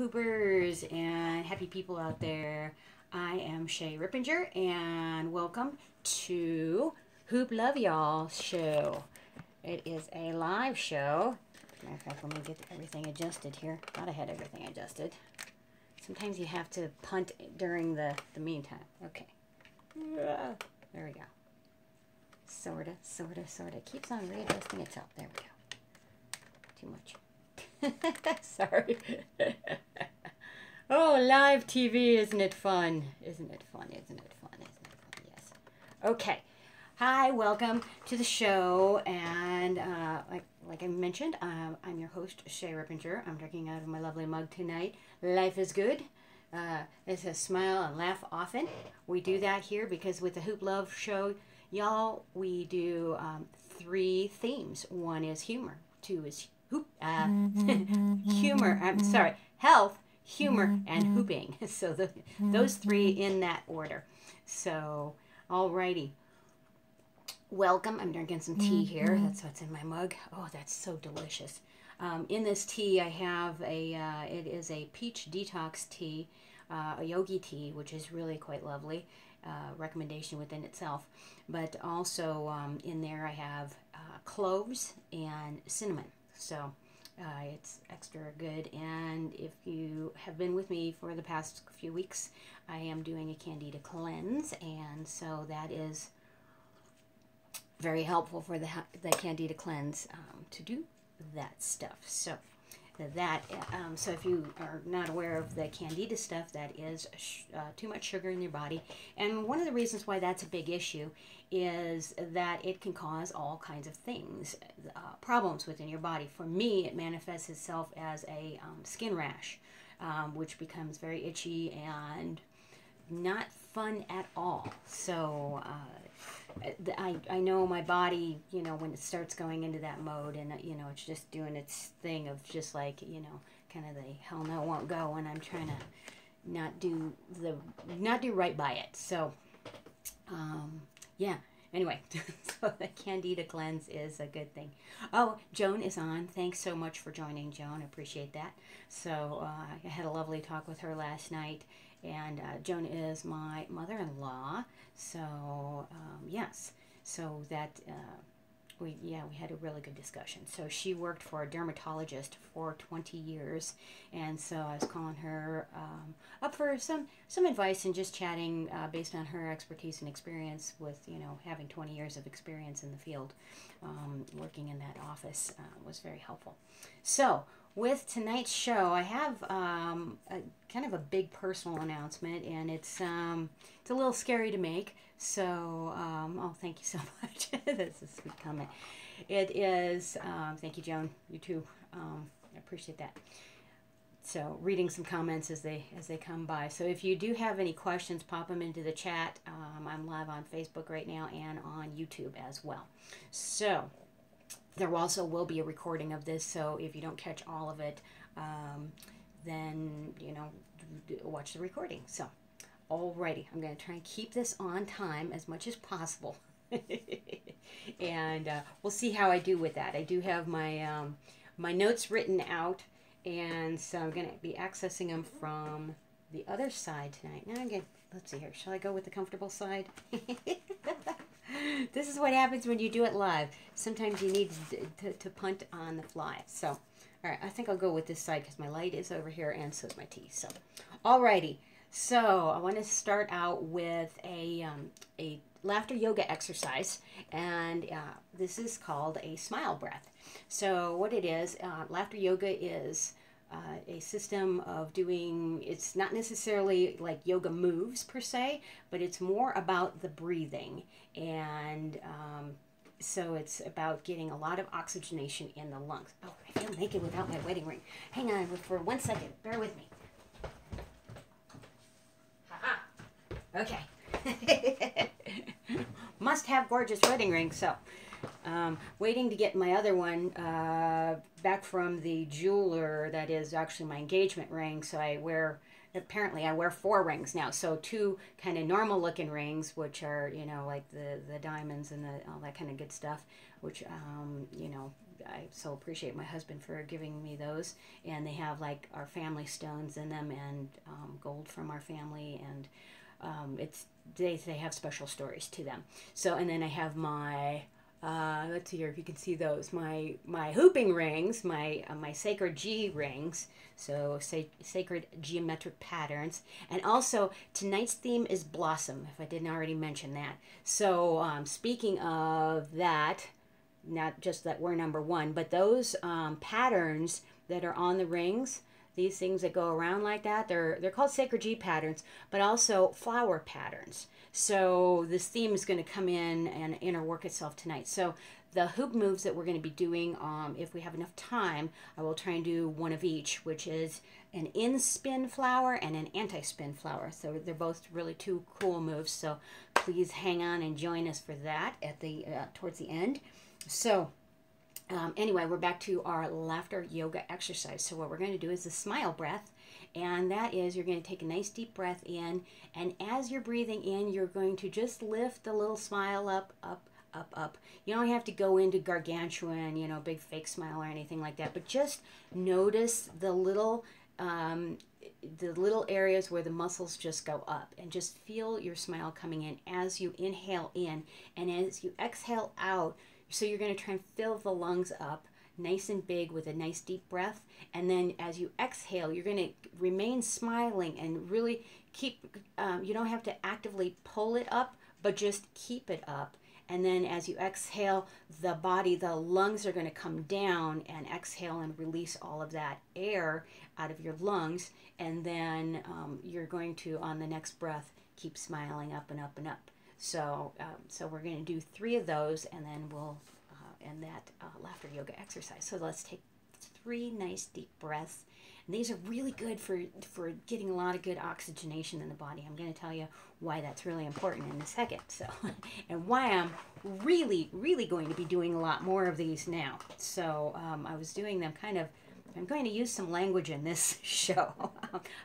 Hoopers and happy people out there. I am Shay Rippinger and welcome to Hoop Love Y'all show. It is a live show. Matter of fact, let me get everything adjusted here. Thought I had everything adjusted. Sometimes you have to punt during the meantime. Okay. There we go. Sorta. Keeps on readjusting itself. There we go. Too much. Sorry. Oh, live TV, isn't it fun? Isn't it fun? Yes. Okay. Hi, welcome to the show. And like I mentioned, I'm your host, Shay Rippinger. I'm drinking out of my lovely mug tonight. Life is good. It says smile and laugh often. We do that here because with the Hoop Love show, y'all, we do 3 themes. 1 is humor. 2 is humor. I'm sorry, health, humor, and hooping. So those 3 in that order. So, alrighty. Welcome. I'm drinking some tea here. That's what's in my mug. Oh, that's so delicious. In this tea, I have it is a peach detox tea, a yogi tea, which is really quite lovely. Recommendation within itself. But also in there I have cloves and cinnamon. So it's extra good. And if you have been with me for the past few weeks, I am doing a candida cleanse. And so that is very helpful for the candida cleanse to do that stuff. So so if you are not aware of the candida stuff, that is too much sugar in your body. And one of the reasons why that's a big issue is that it can cause all kinds of things, problems within your body. For me, it manifests itself as a skin rash, which becomes very itchy and not fun at all. So I know my body, you know, when it starts going into that mode, and you know, it's just doing its thing of just like, you know, kind of the hell no, won't go, and I'm trying to not do right by it. So yeah, anyway, so the candida cleanse is a good thing. Oh, Joan is on. Thanks so much for joining, Joan. I appreciate that. So I had a lovely talk with her last night. And Joan is my mother-in-law, so yes, so that we had a really good discussion. So she worked for a dermatologist for 20 years, and so I was calling her up for some advice and just chatting based on her expertise and experience with, you know, having 20 years of experience in the field, working in that office was very helpful. So with tonight's show, I have kind of a big personal announcement, and it's a little scary to make. So, oh, thank you so much. That's a sweet comment. It is. Thank you, Joan. You too. I appreciate that. So, reading some comments as they come by. So, if you do have any questions, pop them into the chat. I'm live on Facebook right now and on YouTube as well. So, there also will be a recording of this, so if you don't catch all of it, then, you know, watch the recording. So, alrighty, I'm going to try and keep this on time as much as possible. And we'll see how I do with that. I do have my my notes written out, and so I'm going to be accessing them from the other side tonight. Now again, let's see here. Shall I go with the comfortable side? This is what happens when you do it live. Sometimes you need to punt on the fly. So, all right, I think I'll go with this side because my light is over here and so is my tea. So, alrighty. So, I want to start out with a laughter yoga exercise, and this is called a smile breath. So, what it is, laughter yoga is a system of doing, it's not necessarily like yoga moves per se, but it's more about the breathing. And so it's about getting a lot of oxygenation in the lungs. Oh, I feel naked without my wedding ring. Hang on for 1 second. Bear with me. Ha-ha. Okay. Must have gorgeous wedding ring, so waiting to get my other one back from the jeweler. That is actually my engagement ring. So apparently I wear 4 rings now. So 2 kind of normal looking rings, which are, you know, like the diamonds and all that kind of good stuff, which, you know, I so appreciate my husband for giving me those. And they have like our family stones in them, and gold from our family, and they have special stories to them. So, and then I have my let's see here if you can see those, my hooping rings, my sacred G rings, so sacred geometric patterns. And also tonight's theme is blossom, if I didn't already mention that. So speaking of that, not just that we're number one, but those patterns that are on the rings, these things that go around like that, they're called sacred G patterns, but also flower patterns. So this theme is going to come in and interwork itself tonight. So the hoop moves that we're going to be doing, if we have enough time, I will try and do one of each, which is an in-spin flower and an anti-spin flower. So they're both really two cool moves. So please hang on and join us for that at the towards the end. So anyway, we're back to our laughter yoga exercise. So what we're going to do is the smile breath. And that is, you're going to take a nice deep breath in. And as you're breathing in, you're going to just lift the little smile up, up, up, up. You don't have to go into gargantuan, you know, big fake smile or anything like that. But just notice the little areas where the muscles just go up. And just feel your smile coming in as you inhale in. And as you exhale out, so you're going to try and fill the lungs up nice and big with a nice deep breath. And then as you exhale, you're going to remain smiling and really keep, you don't have to actively pull it up, but just keep it up. And then as you exhale, the lungs are going to come down, and exhale and release all of that air out of your lungs. And then you're going to, on the next breath, keep smiling up and up and up. So, so we're going to do 3 of those, and then we'll end that laughter yoga exercise. So let's take 3 nice deep breaths. And these are really good for getting a lot of good oxygenation in the body. I'm going to tell you why that's really important in a second. So, and why I'm really, really going to be doing a lot more of these now. So I was doing them kind of, I'm going to use some language in this show.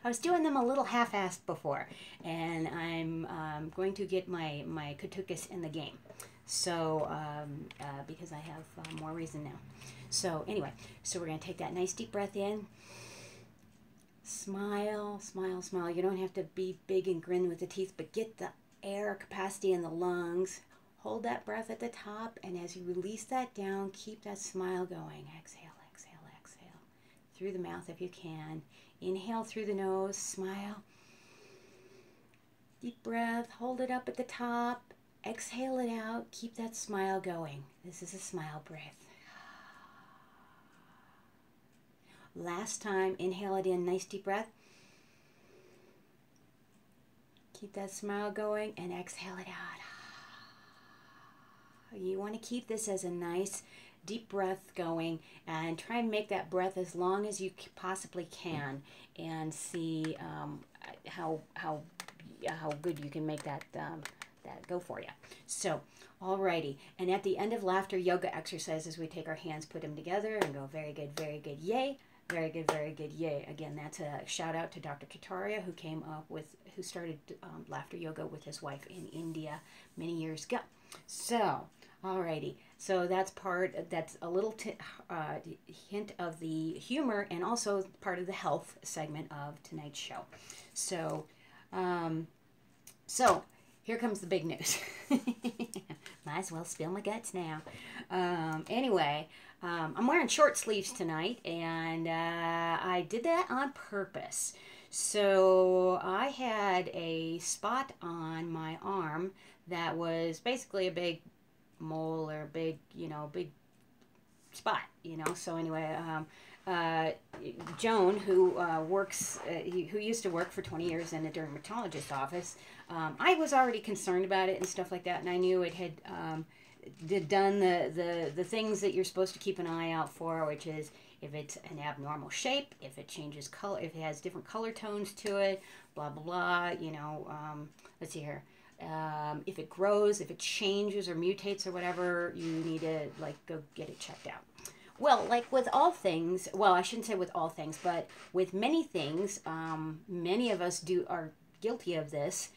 I was doing them a little half-assed before, and I'm going to get my Katukas in the game. So, because I have more reason now. So anyway, so we're going to take that nice deep breath in. Smile, smile, smile. You don't have to be big and grin with the teeth, but get the air capacity in the lungs. Hold that breath at the top, and as you release that down, keep that smile going. Exhale, exhale, exhale. Through the mouth if you can. Inhale through the nose, smile. Deep breath, hold it up at the top. Exhale it out. Keep that smile going. This is a smile breath. Last time, inhale it in, nice deep breath. Keep that smile going and exhale it out. You want to keep this as a nice deep breath going, and try and make that breath as long as you possibly can, and see how good you can make that go for you. So, alrighty. And at the end of laughter yoga exercises, we take our hands, put them together, and go very good, yay. Very good, yay. Again, that's a shout out to Dr. Kataria, who started laughter yoga with his wife in India many years ago. So, alrighty. So that's a little hint of the humor, and also part of the health segment of tonight's show. So, here comes the big news. Might as well spill my guts now. Anyway, I'm wearing short sleeves tonight, and I did that on purpose. So I had a spot on my arm that was basically a big mole, or big spot, So anyway, Joan, who who used to work for 20 years in a dermatologist's office, I was already concerned about it and stuff like that, and I knew it had done the things that you're supposed to keep an eye out for, which is if it's an abnormal shape, if it changes color, if it has different color tones to it, blah blah blah. Let's see here. If it grows, if it changes or mutates or whatever, you need to go get it checked out. Well, like with all things, well, I shouldn't say with all things, but with many things, many of us are guilty of this,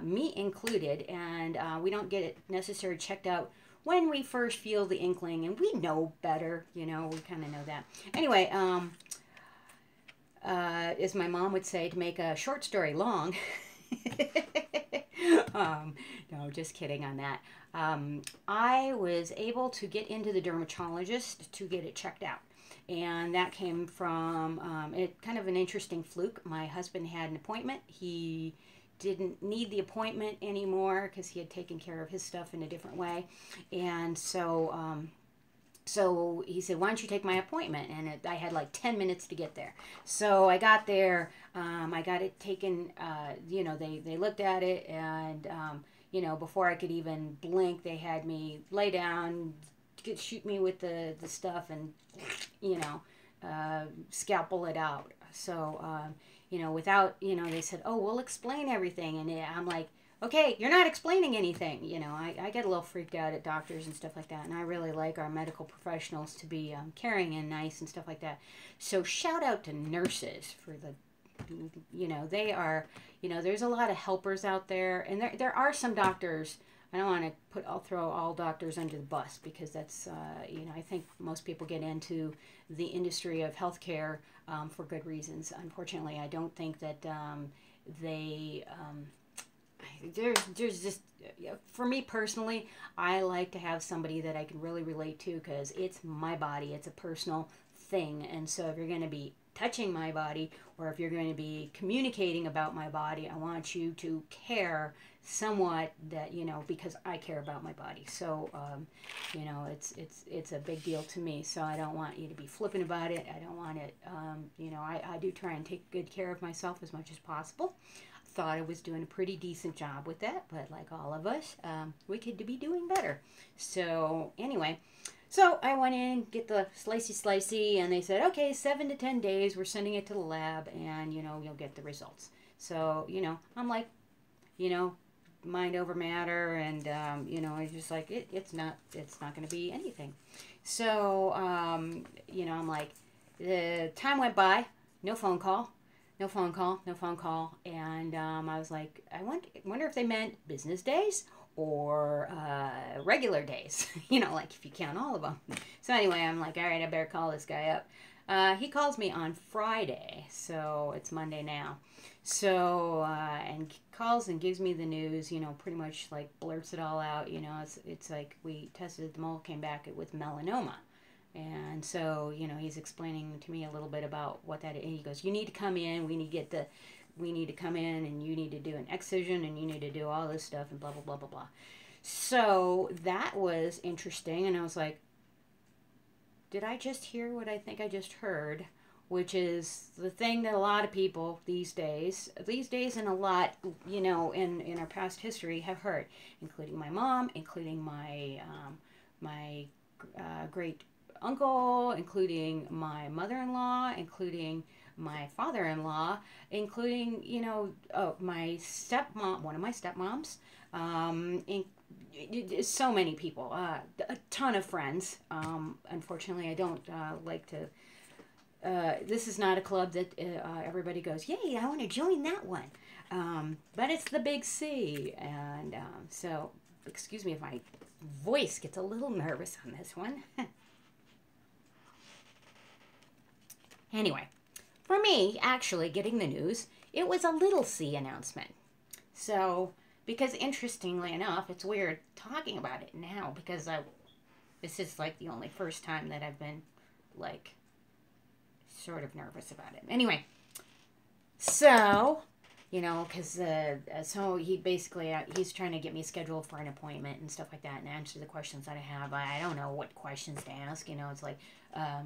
me included, and we don't get it necessarily checked out when we first feel the inkling, and we know better, you know, we kind of know that. Anyway, as my mom would say, to make a short story long, no, just kidding on that. I was able to get into the dermatologist to get it checked out. And that came from it kind of an interesting fluke. My husband had an appointment. He didn't need the appointment anymore because he had taken care of his stuff in a different way. And so so he said, why don't you take my appointment? And I had like 10 minutes to get there. So I got there. I got it taken. You know, they looked at it, and you know, before I could even blink, they had me lay down, shoot me with the stuff, and you know, scalpel it out. So you know, without, you know, they said, oh, we'll explain everything, and I'm like, okay, you're not explaining anything. You know, I get a little freaked out at doctors and stuff like that, and I really like our medical professionals to be caring and nice and stuff like that. So shout out to nurses for the, you know, they are, you know, there's a lot of helpers out there, and there are some doctors. I don't want to I'll throw all doctors under the bus, because that's, you know, I think most people get into the industry of healthcare for good reasons. Unfortunately, I don't think that there's just, for me personally, I like to have somebody that I can really relate to, because it's my body, it's a personal thing. And so if you're going to be touching my body, or if you're going to be communicating about my body, I want you to care somewhat, that, you know, because I care about my body. So you know, it's a big deal to me. So I don't want you to be flippant about it. I don't want it, you know, I do try and take good care of myself as much as possible. Thought I was doing a pretty decent job with that, but like all of us, we could be doing better. So anyway, so I went in, get the slicey, and they said, okay, 7 to 10 days, we're sending it to the lab, and, you know, you'll get the results. So, you know, I'm like, you know, mind over matter, and, you know, it's just like, it's not going to be anything. So, you know, I'm like, the time went by, no phone call. No phone call, and I was like, I wonder if they meant business days or regular days, you know, like if you count all of them. So anyway, I'm like, all right, I better call this guy up. He calls me on Friday, so it's Monday now. So, and calls and gives me the news, you know, pretty much like blurts it all out, you know, it's like we tested the mole, came back with melanoma. And so, you know, he's explaining to me a little bit about what that is. And he goes, you need to come in, we need to come in, and you need to do an excision, and you need to do all this stuff, and blah, blah, blah, blah, blah. So that was interesting, and I was like, did I just hear what I think I just heard? Which is the thing that a lot of people these days and a lot, you know, in our past history have heard, including my mom, including my, my great uncle, including my mother-in-law, including my father-in-law, including, you know, my stepmom, one of my stepmoms, so many people, a ton of friends. Unfortunately, I don't like to, this is not a club that everybody goes, yay, I want to join that one. But it's the big C, and so, excuse me if my voice gets a little nervous on this one. Anyway, for me, actually getting the news, it was a little C announcement. So, because interestingly enough, it's weird talking about it now, because this is like the only first time that I've been like sort of nervous about it. Anyway, so, you know, because so he basically, he's trying to get me scheduled for an appointment and stuff like that, and answer the questions that I have. I don't know what questions to ask, you know. It's like,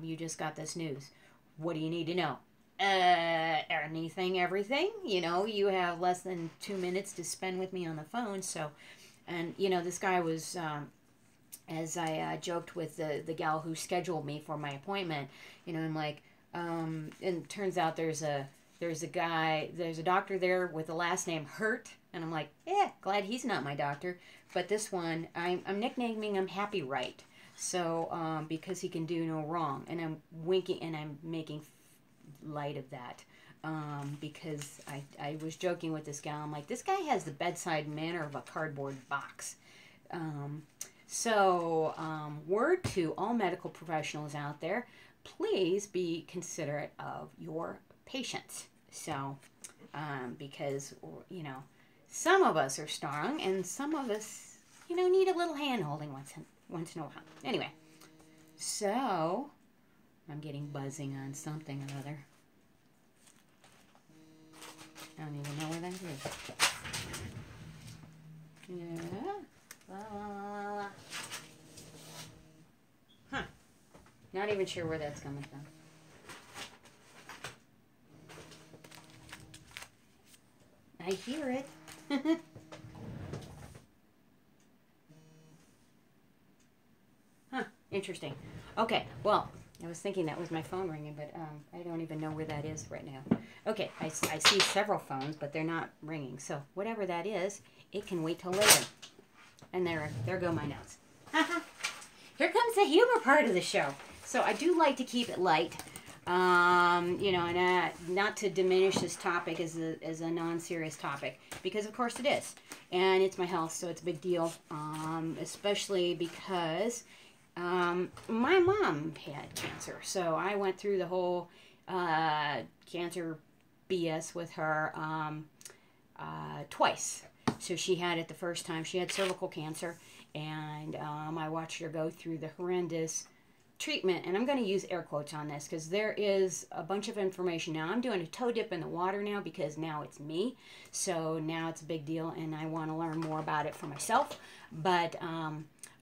you just got this news. What do you need to know? Anything, everything. You know, you have less than 2 minutes to spend with me on the phone. So, and, you know, this guy was, as I joked with the gal who scheduled me for my appointment, you know, I'm like, and it turns out there's a doctor there with the last name Hurt. And I'm like, yeah, glad he's not my doctor. But this one, I'm nicknaming him Happy Right. So, because he can do no wrong. And I'm winking, and I'm making light of that. Because I was joking with this gal. I'm like, this guy has the bedside manner of a cardboard box. So, word to all medical professionals out there, please be considerate of your patients. So, because, you know, some of us are strong and some of us, you know, need a little hand holding once in a while. Anyway, so I'm getting buzzing on something or other. I don't even know where that is. Yeah. La, la, la, la. Huh. Not even sure where that's coming from. I hear it. Huh. Interesting. Okay. Well, I was thinking that was my phone ringing, but I don't even know where that is right now. Okay. I see several phones, but they're not ringing. So whatever that is, it can wait till later. And there go my notes. Here comes the humor part of the show. So I do like to keep it light, you know, and not to diminish this topic as a non-serious topic, because of course it is, and it's my health, so it's a big deal, especially because my mom had cancer, so I went through the whole cancer BS with her twice. So she had it the first time. She had cervical cancer, and I watched her go through the horrendous treatment, and I'm going to use air quotes on this because there is a bunch of information. Now I'm doing a toe dip in the water now because now it's me, so now it's a big deal, and I want to learn more about it for myself. But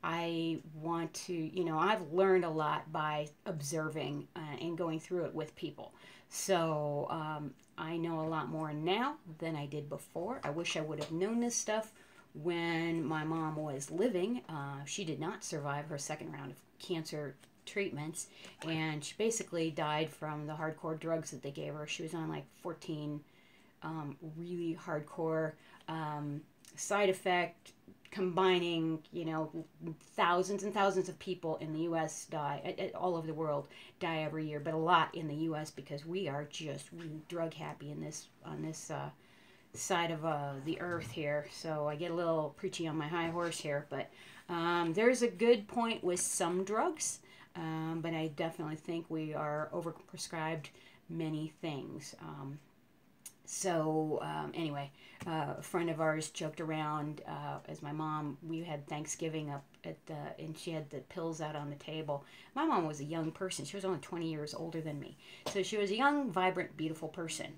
I want to, you know, I've learned a lot by observing and going through it with people. So I know a lot more now than I did before. I wish I would have known this stuff when my mom was living. She did not survive her second round of cancer treatments, and she basically died from the hardcore drugs that they gave her. She was on like 14 really hardcore side effect, combining, you know, thousands and thousands of people in the U.S. die, all over the world die every year, but a lot in the U.S. because we are just really drug happy in this, on this side of the earth here. So I get a little preachy on my high horse here, but there's a good point with some drugs, but I definitely think we are overprescribed many things. Anyway, a friend of ours joked around as my mom, we had Thanksgiving up at and she had the pills out on the table. My mom was a young person. She was only 20 years older than me. So she was a young, vibrant, beautiful person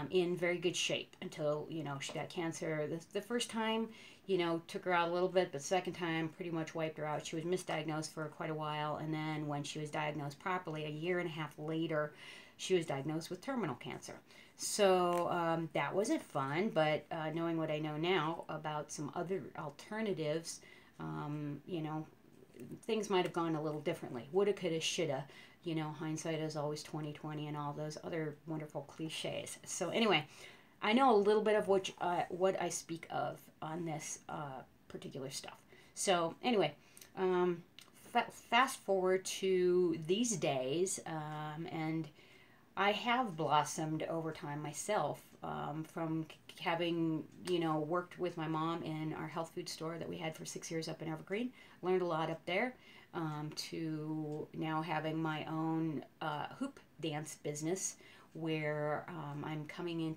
in very good shape until, you know, she got cancer. The first time, you know, took her out a little bit, but the second time pretty much wiped her out. She was misdiagnosed for quite a while, and then when she was diagnosed properly, a year and a half later, she was diagnosed with terminal cancer. So that wasn't fun, but knowing what I know now about some other alternatives, you know, things might have gone a little differently. Woulda, coulda, shoulda. You know, hindsight is always 20/20 and all those other wonderful cliches. So anyway, I know a little bit of what I speak of on this particular stuff. So anyway, fast forward to these days, and I have blossomed over time myself, from having, you know, worked with my mom in our health food store that we had for 6 years up in Evergreen. Learned a lot up there, to now having my own hoop dance business where I'm coming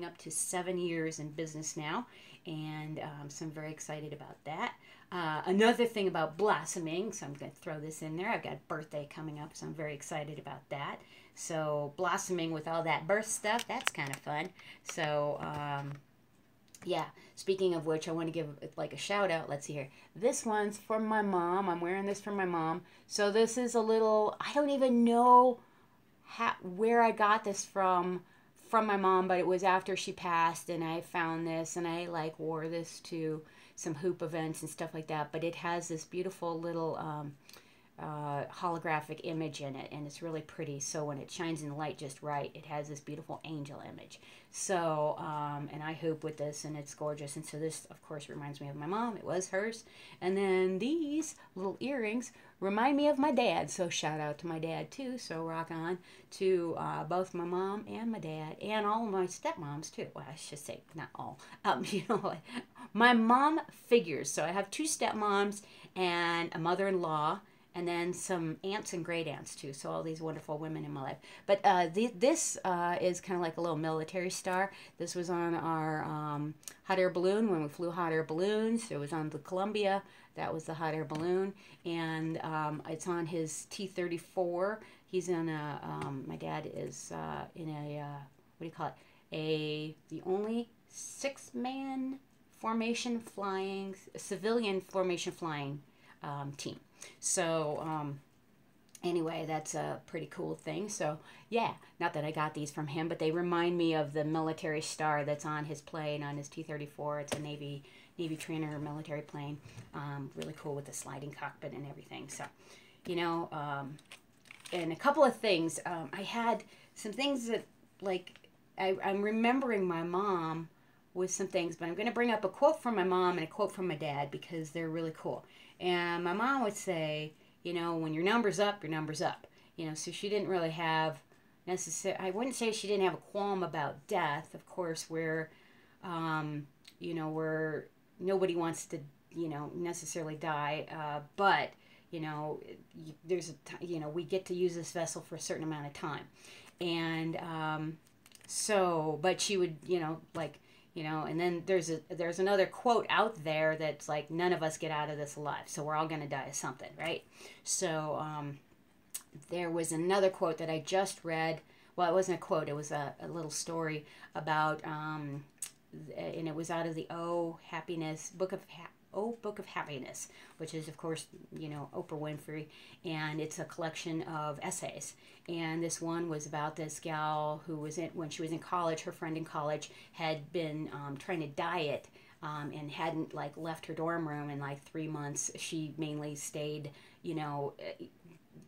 up to 7 years in business now, and so I'm very excited about that. Another thing about blossoming, so I'm going to throw this in there, I've got a birthday coming up, so I'm very excited about that. So blossoming with all that birth stuff, that's kind of fun. So yeah, speaking of which, I want to give like a shout out. Let's see here. This one's from my mom. I'm wearing this from my mom. So this is a little, I don't even know where I got this from my mom, but it was after she passed, and I found this, and I like wore this to some hoop events and stuff like that. But it has this beautiful little holographic image in it, and it's really pretty. So when it shines in the light just right, it has this beautiful angel image. So and I hoop with this, and it's gorgeous. And so this, of course, reminds me of my mom. It was hers. And then these little earrings remind me of my dad. So shout out to my dad too. So rock on to both my mom and my dad, and all of my stepmoms too. Well, I should say not all. You know, my mom figures. So I have two stepmoms and a mother-in-law, and then some aunts and great aunts too. So all these wonderful women in my life. But this is kind of like a little military star. This was on our hot air balloon when we flew hot air balloons. It was on the Columbia. That was the hot air balloon, and it's on his T-34. He's in a. My dad is in a what do you call it? The only 6-man formation flying, civilian formation flying team. So anyway, that's a pretty cool thing. So yeah, not that I got these from him, but they remind me of the military star that's on his plane, on his T-34. It's a Navy trainer military plane. Really cool with the sliding cockpit and everything. So, you know, and a couple of things. I had some things that, like, I'm remembering my mom with some things, but I'm going to bring up a quote from my mom and a quote from my dad because they're really cool. And my mom would say, you know, when your number's up, your number's up. You know, so she didn't really have I wouldn't say she didn't have a qualm about death, of course, where, you know, where nobody wants to, you know, necessarily die, but, you know, there's you know, we get to use this vessel for a certain amount of time. And so, but she would, you know, like, you know, and then there's another quote out there that's like, none of us get out of this alive, so we're all going to die of something, right? So there was another quote that I just read. Well, it wasn't a quote, it was a little story about, and it was out of the Book of Happiness, which is, of course, you know, Oprah Winfrey, and it's a collection of essays. And this one was about this gal who was when she was in college, her friend in college had been trying to diet, and hadn't, like, left her dorm room in like 3 months. She mainly stayed, you know,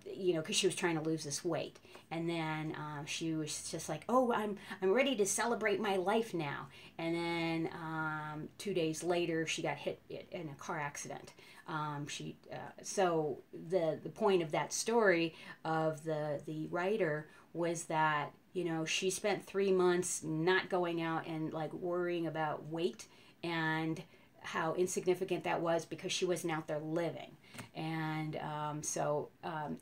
because she was trying to lose this weight. And then she was just like, oh, I'm ready to celebrate my life now. And then 2 days later, she got hit in a car accident. So the point of that story of the writer was that, you know, she spent 3 months not going out and, like, worrying about weight and how insignificant that was because she wasn't out there living. And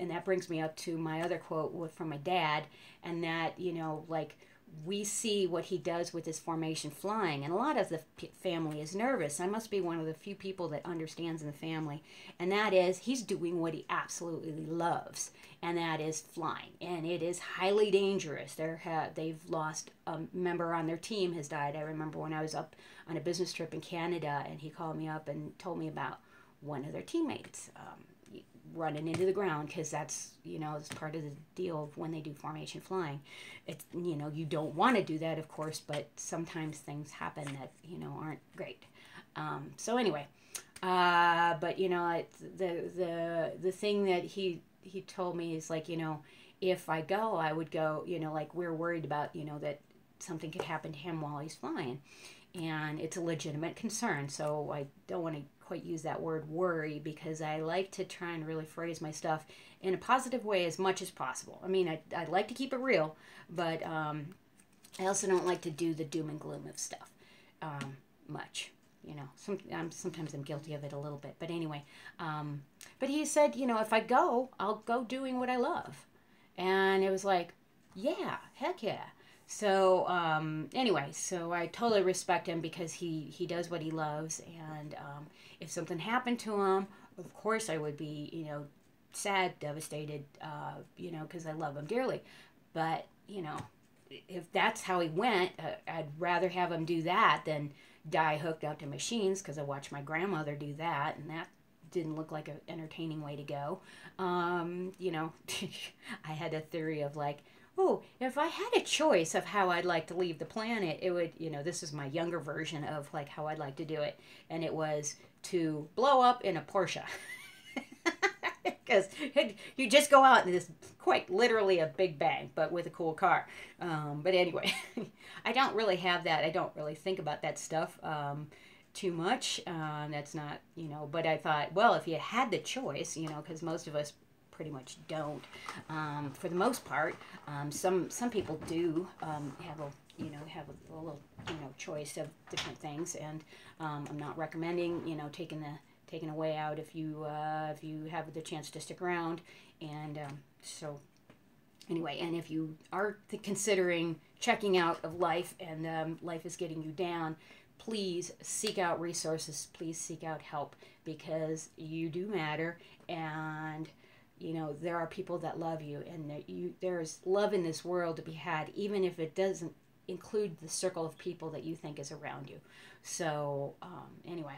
and that brings me up to my other quote from my dad, and that, you know, like, we see what he does with his formation flying, and a lot of the family is nervous. I must be one of the few people that understands in the family, and that is he's doing what he absolutely loves, and that is flying, and it is highly dangerous. They've lost a member on their team has died. I remember when I was up on a business trip in Canada, and he called me up and told me about one of their teammates running into the ground, because that's, you know, it's part of the deal of when they do formation flying. It's, you know, you don't want to do that, of course, but sometimes things happen that, you know, aren't great. So anyway, but, you know, the thing that he told me is, like, you know, if I go, I would go, you know, like, we're worried about, you know, that something could happen to him while he's flying, and it's a legitimate concern. So I don't want to quite use that word worry, because I like to try and really phrase my stuff in a positive way as much as possible. I mean, I like to keep it real, but I also don't like to do the doom and gloom of stuff much. You know, sometimes I'm guilty of it a little bit. But anyway, but he said, you know, if I go, I'll go doing what I love. And it was like, yeah, heck yeah. So anyway, so I totally respect him because he does what he loves, and if something happened to him, of course I would be, you know, sad, devastated, you know, because I love him dearly. But, you know, if that's how he went, I'd rather have him do that than die hooked up to machines, because I watched my grandmother do that, and that didn't look like an entertaining way to go. You know, I had a theory of, like, oh, if I had a choice of how I'd like to leave the planet, it would, you know, this is my younger version of, like, how I'd like to do it. And it was to blow up in a Porsche. because you just go out in this quite literally a big bang, but with a cool car. But anyway, I don't really have that. I don't really think about that stuff too much. That's not, but I thought, well, if you had the choice, because most of us pretty much don't, for the most part. Some people do have a little choice of different things, and I'm not recommending taking a way out if you have the chance to stick around, and so anyway, and if you are considering checking out of life and life is getting you down, please seek out resources, please seek out help, because you do matter, and there are people that love you, and there's love in this world to be had, even if it doesn't include the circle of people that you think is around you. So anyway,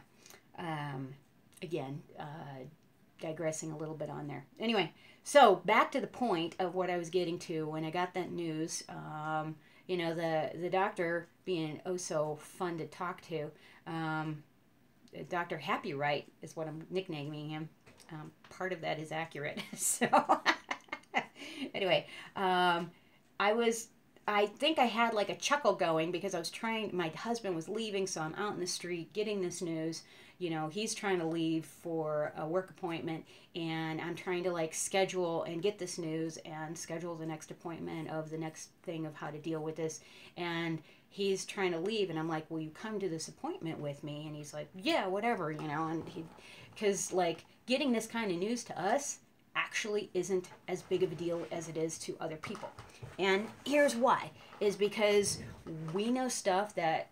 again, digressing a little bit on there. Anyway, so back to the point of what I was getting to when I got that news. The doctor being oh so fun to talk to. Dr. Happy Right is what I'm nicknaming him. Part of that is accurate. So anyway, I think I had like a chuckle going because I was my husband was leaving, so I'm out in the street getting this news. He's trying to leave for a work appointment, and I'm trying to like schedule and get this news and schedule the next appointment of the next thing of how to deal with this. And he's trying to leave, and I'm like, will you come to this appointment with me? And he's like, yeah, whatever, and because like getting this kind of news to us actually isn't as big of a deal as it is to other people. And here's why, is because we know stuff that,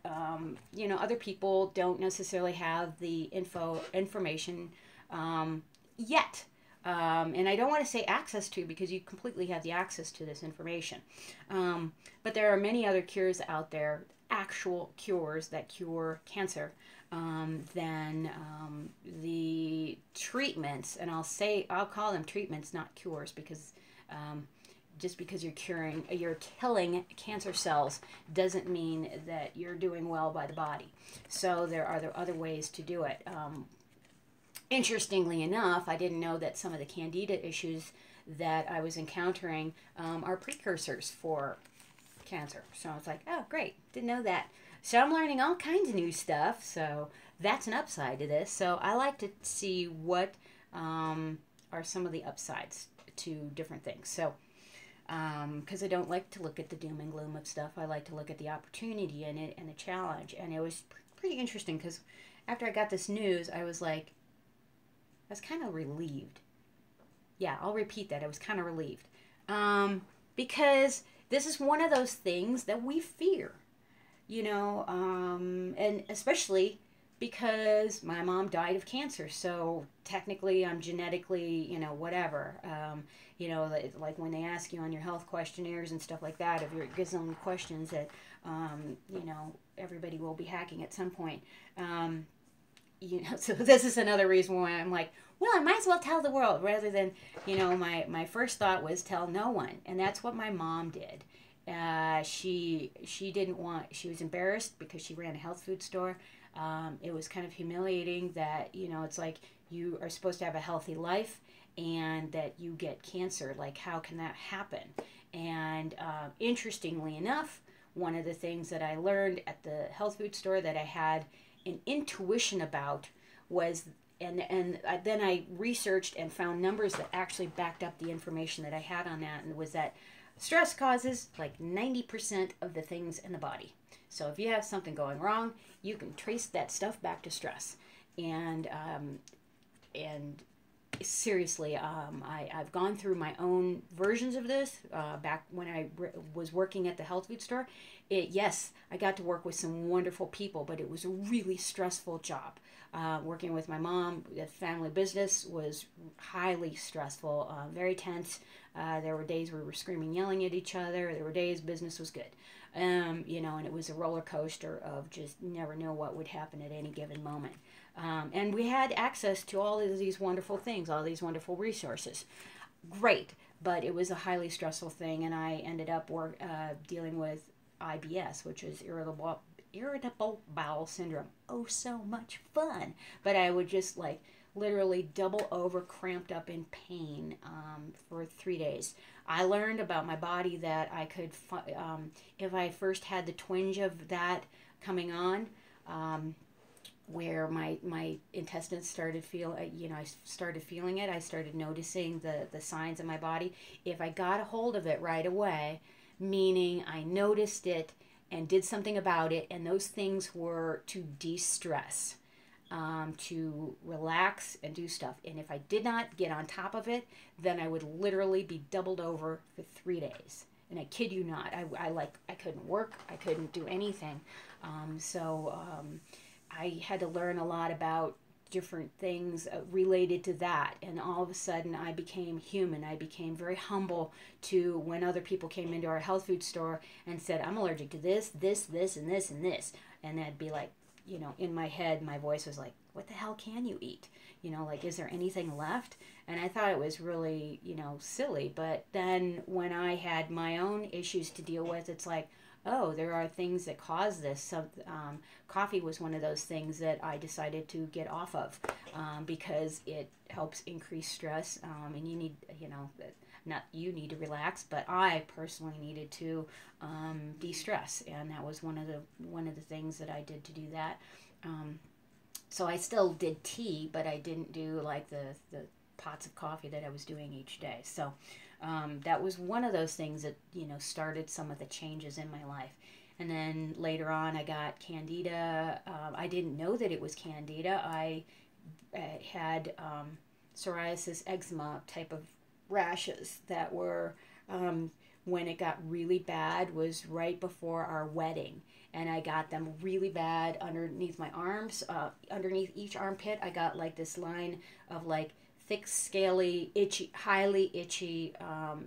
other people don't necessarily have the information yet. And I don't want to say access to, because you completely have the access to this information. But there are many other cures out there, actual cures that cure cancer, than the treatments. And I'll call them treatments, not cures, because just because you're killing cancer cells doesn't mean that you're doing well by the body. So there are other ways to do it. Interestingly enough, I didn't know that some of the candida issues that I was encountering are precursors for cancer. So I was like, oh, great, didn't know that. So I'm learning all kinds of new stuff. So that's an upside to this. So I like to see what are some of the upsides to different things. So because I don't like to look at the doom and gloom of stuff. I like to look at the opportunity in it and the challenge. And it was pretty interesting, because after I got this news, I was kind of relieved. Yeah, I'll repeat that. I was kind of relieved. Because this is one of those things that we fear, and especially because my mom died of cancer. So technically I'm genetically, whatever. Like when they ask you on your health questionnaires and stuff like that, if you're given questions that, everybody will be hacking at some point. So this is another reason why I'm like, well, I might as well tell the world, rather than, my first thought was tell no one. And that's what my mom did. She was embarrassed because she ran a health food store. It was kind of humiliating that, it's like you are supposed to have a healthy life and that you get cancer. Like, how can that happen? And interestingly enough, one of the things that I learned at the health food store that I had an intuition about was, and then I researched and found numbers that actually backed up the information that I had on that, and was that stress causes like 90% of the things in the body. So if you have something going wrong, you can trace that stuff back to stress. And seriously, I've gone through my own versions of this back when I was working at the health food store. Yes, I got to work with some wonderful people, but it was a really stressful job. Working with my mom, the family business was highly stressful, very tense. There were days we were screaming, yelling at each other. There were days business was good. And it was a roller coaster of just never know what would happen at any given moment. And we had access to all of these wonderful things, all these wonderful resources. Great, but it was a highly stressful thing, and I ended up dealing with IBS, which is irritable bowel syndrome. Oh, so much fun. But I would just like, literally double over, cramped up in pain for 3 days. I learned about my body that I could, if I first had the twinge of that coming on, where my intestines started I started feeling it. I started noticing the signs in my body. If I got a hold of it right away, meaning I noticed it and did something about it, and those things were to de-stress, to relax and do stuff. And if I did not get on top of it, then I would literally be doubled over for 3 days. And I kid you not, I couldn't work, I couldn't do anything. I had to learn a lot about different things related to that, and all of a sudden I became human. I became very humble to when other people came into our health food store and said, I'm allergic to this, this, this, and this, and this. And I'd be like, in my head, my voice was like, what the hell can you eat? Like, is there anything left? And I thought it was really, silly. But then when I had my own issues to deal with, it's like, oh, there are things that cause this. So, coffee was one of those things that I decided to get off of because it helps increase stress, and you need, not you need to relax, but I personally needed to de-stress, and that was one of the things that I did to do that. So I still did tea, but I didn't do like the pots of coffee that I was doing each day. So that was one of those things that started some of the changes in my life. And then later on I got candida. I didn't know that it was candida. I had psoriasis, eczema type of rashes that were, when it got really bad, was right before our wedding. And I got them really bad underneath my arms, underneath each armpit. I got like this line of like thick, scaly, itchy, highly itchy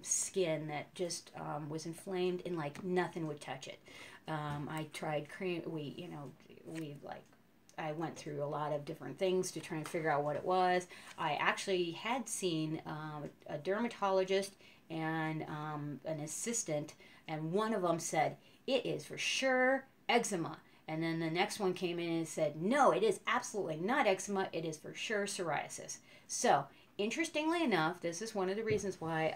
skin that just was inflamed, and like nothing would touch it. I tried cream. I went through a lot of different things to try and figure out what it was. I actually had seen a dermatologist and an assistant, and one of them said, it is for sure eczema. And then the next one came in and said, no, it is absolutely not eczema. It is for sure psoriasis. So, interestingly enough, this is one of the reasons why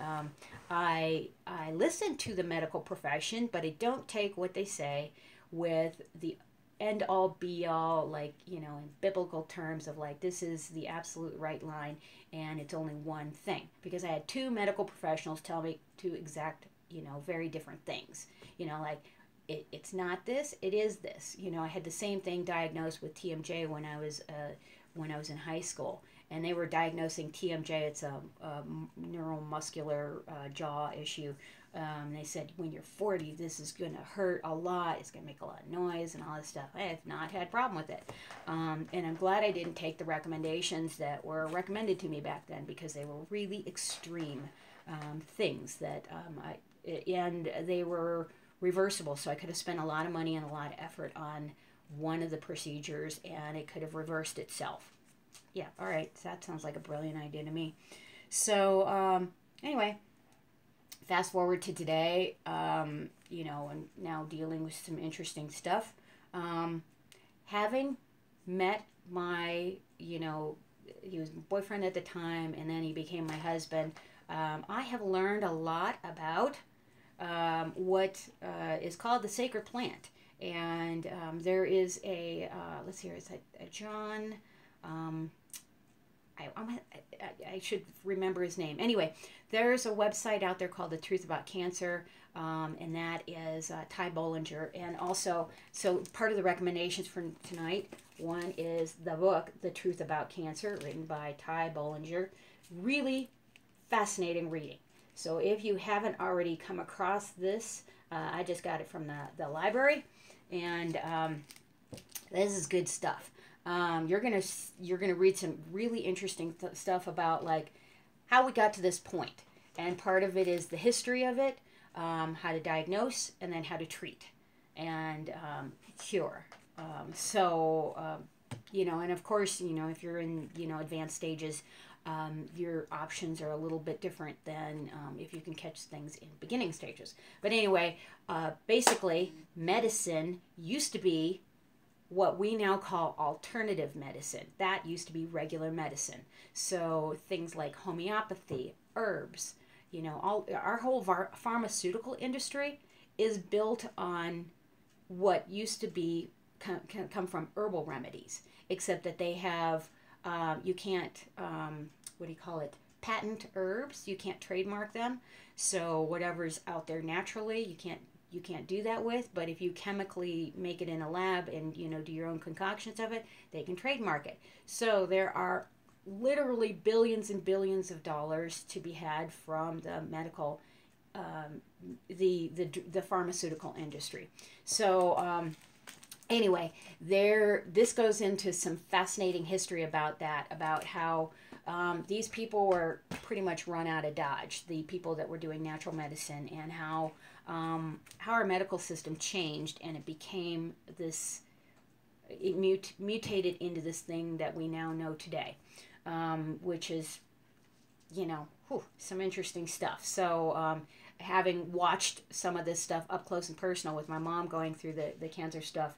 I listen to the medical profession, but I don't take what they say with the end all be all, like, in biblical terms of like, this is the absolute right line and it's only one thing. Because I had two medical professionals tell me two exact, very different things. Like, it's not this, it is this. I had the same thing diagnosed with TMJ when I was in high school. And they were diagnosing TMJ. It's a neuromuscular jaw issue. They said, when you're 40, this is going to hurt a lot. It's going to make a lot of noise and all this stuff. I have not had a problem with it. And I'm glad I didn't take the recommendations that were recommended to me back then, because they were really extreme things that and they were reversible. So I could have spent a lot of money and a lot of effort on one of the procedures, and it could have reversed itself. Yeah, all right. That sounds like a brilliant idea to me. So, anyway, fast forward to today, and now dealing with some interesting stuff. Having met my, he was my boyfriend at the time, and then he became my husband, I have learned a lot about what is called the sacred plant. And there is a, let's see here, it's a John... I should remember his name. Anyway, there's a website out there called The Truth About Cancer, and that is Ty Bollinger. And also, so part of the recommendations for tonight, one is the book, The Truth About Cancer, written by Ty Bollinger. Really fascinating reading. So if you haven't already come across this, I just got it from the library, and this is good stuff. You're gonna read some really interesting stuff about like how we got to this point, and part of it is the history of it, how to diagnose, and then how to treat and cure. And of course, if you're in advanced stages, your options are a little bit different than if you can catch things in beginning stages. But anyway, basically, medicine used to be what we now call alternative medicine. That used to be regular medicine. So things like homeopathy, herbs, you know, all our whole pharmaceutical industry is built on what used to be come from herbal remedies, except that they have you can't what do you call it, patent herbs. You can't trademark them. So whatever's out there naturally, you can't do that with. But if you chemically make it in a lab and, you know, do your own concoctions of it, they can trademark it. So there are literally billions and billions of dollars to be had from the medical the pharmaceutical industry. So anyway, this goes into some fascinating history about that, about how these people were pretty much run out of Dodge, the people that were doing natural medicine, and how our medical system changed, and it became this, it mutated into this thing that we now know today, which is, you know, some interesting stuff. So having watched some of this stuff up close and personal with my mom going through the cancer stuff,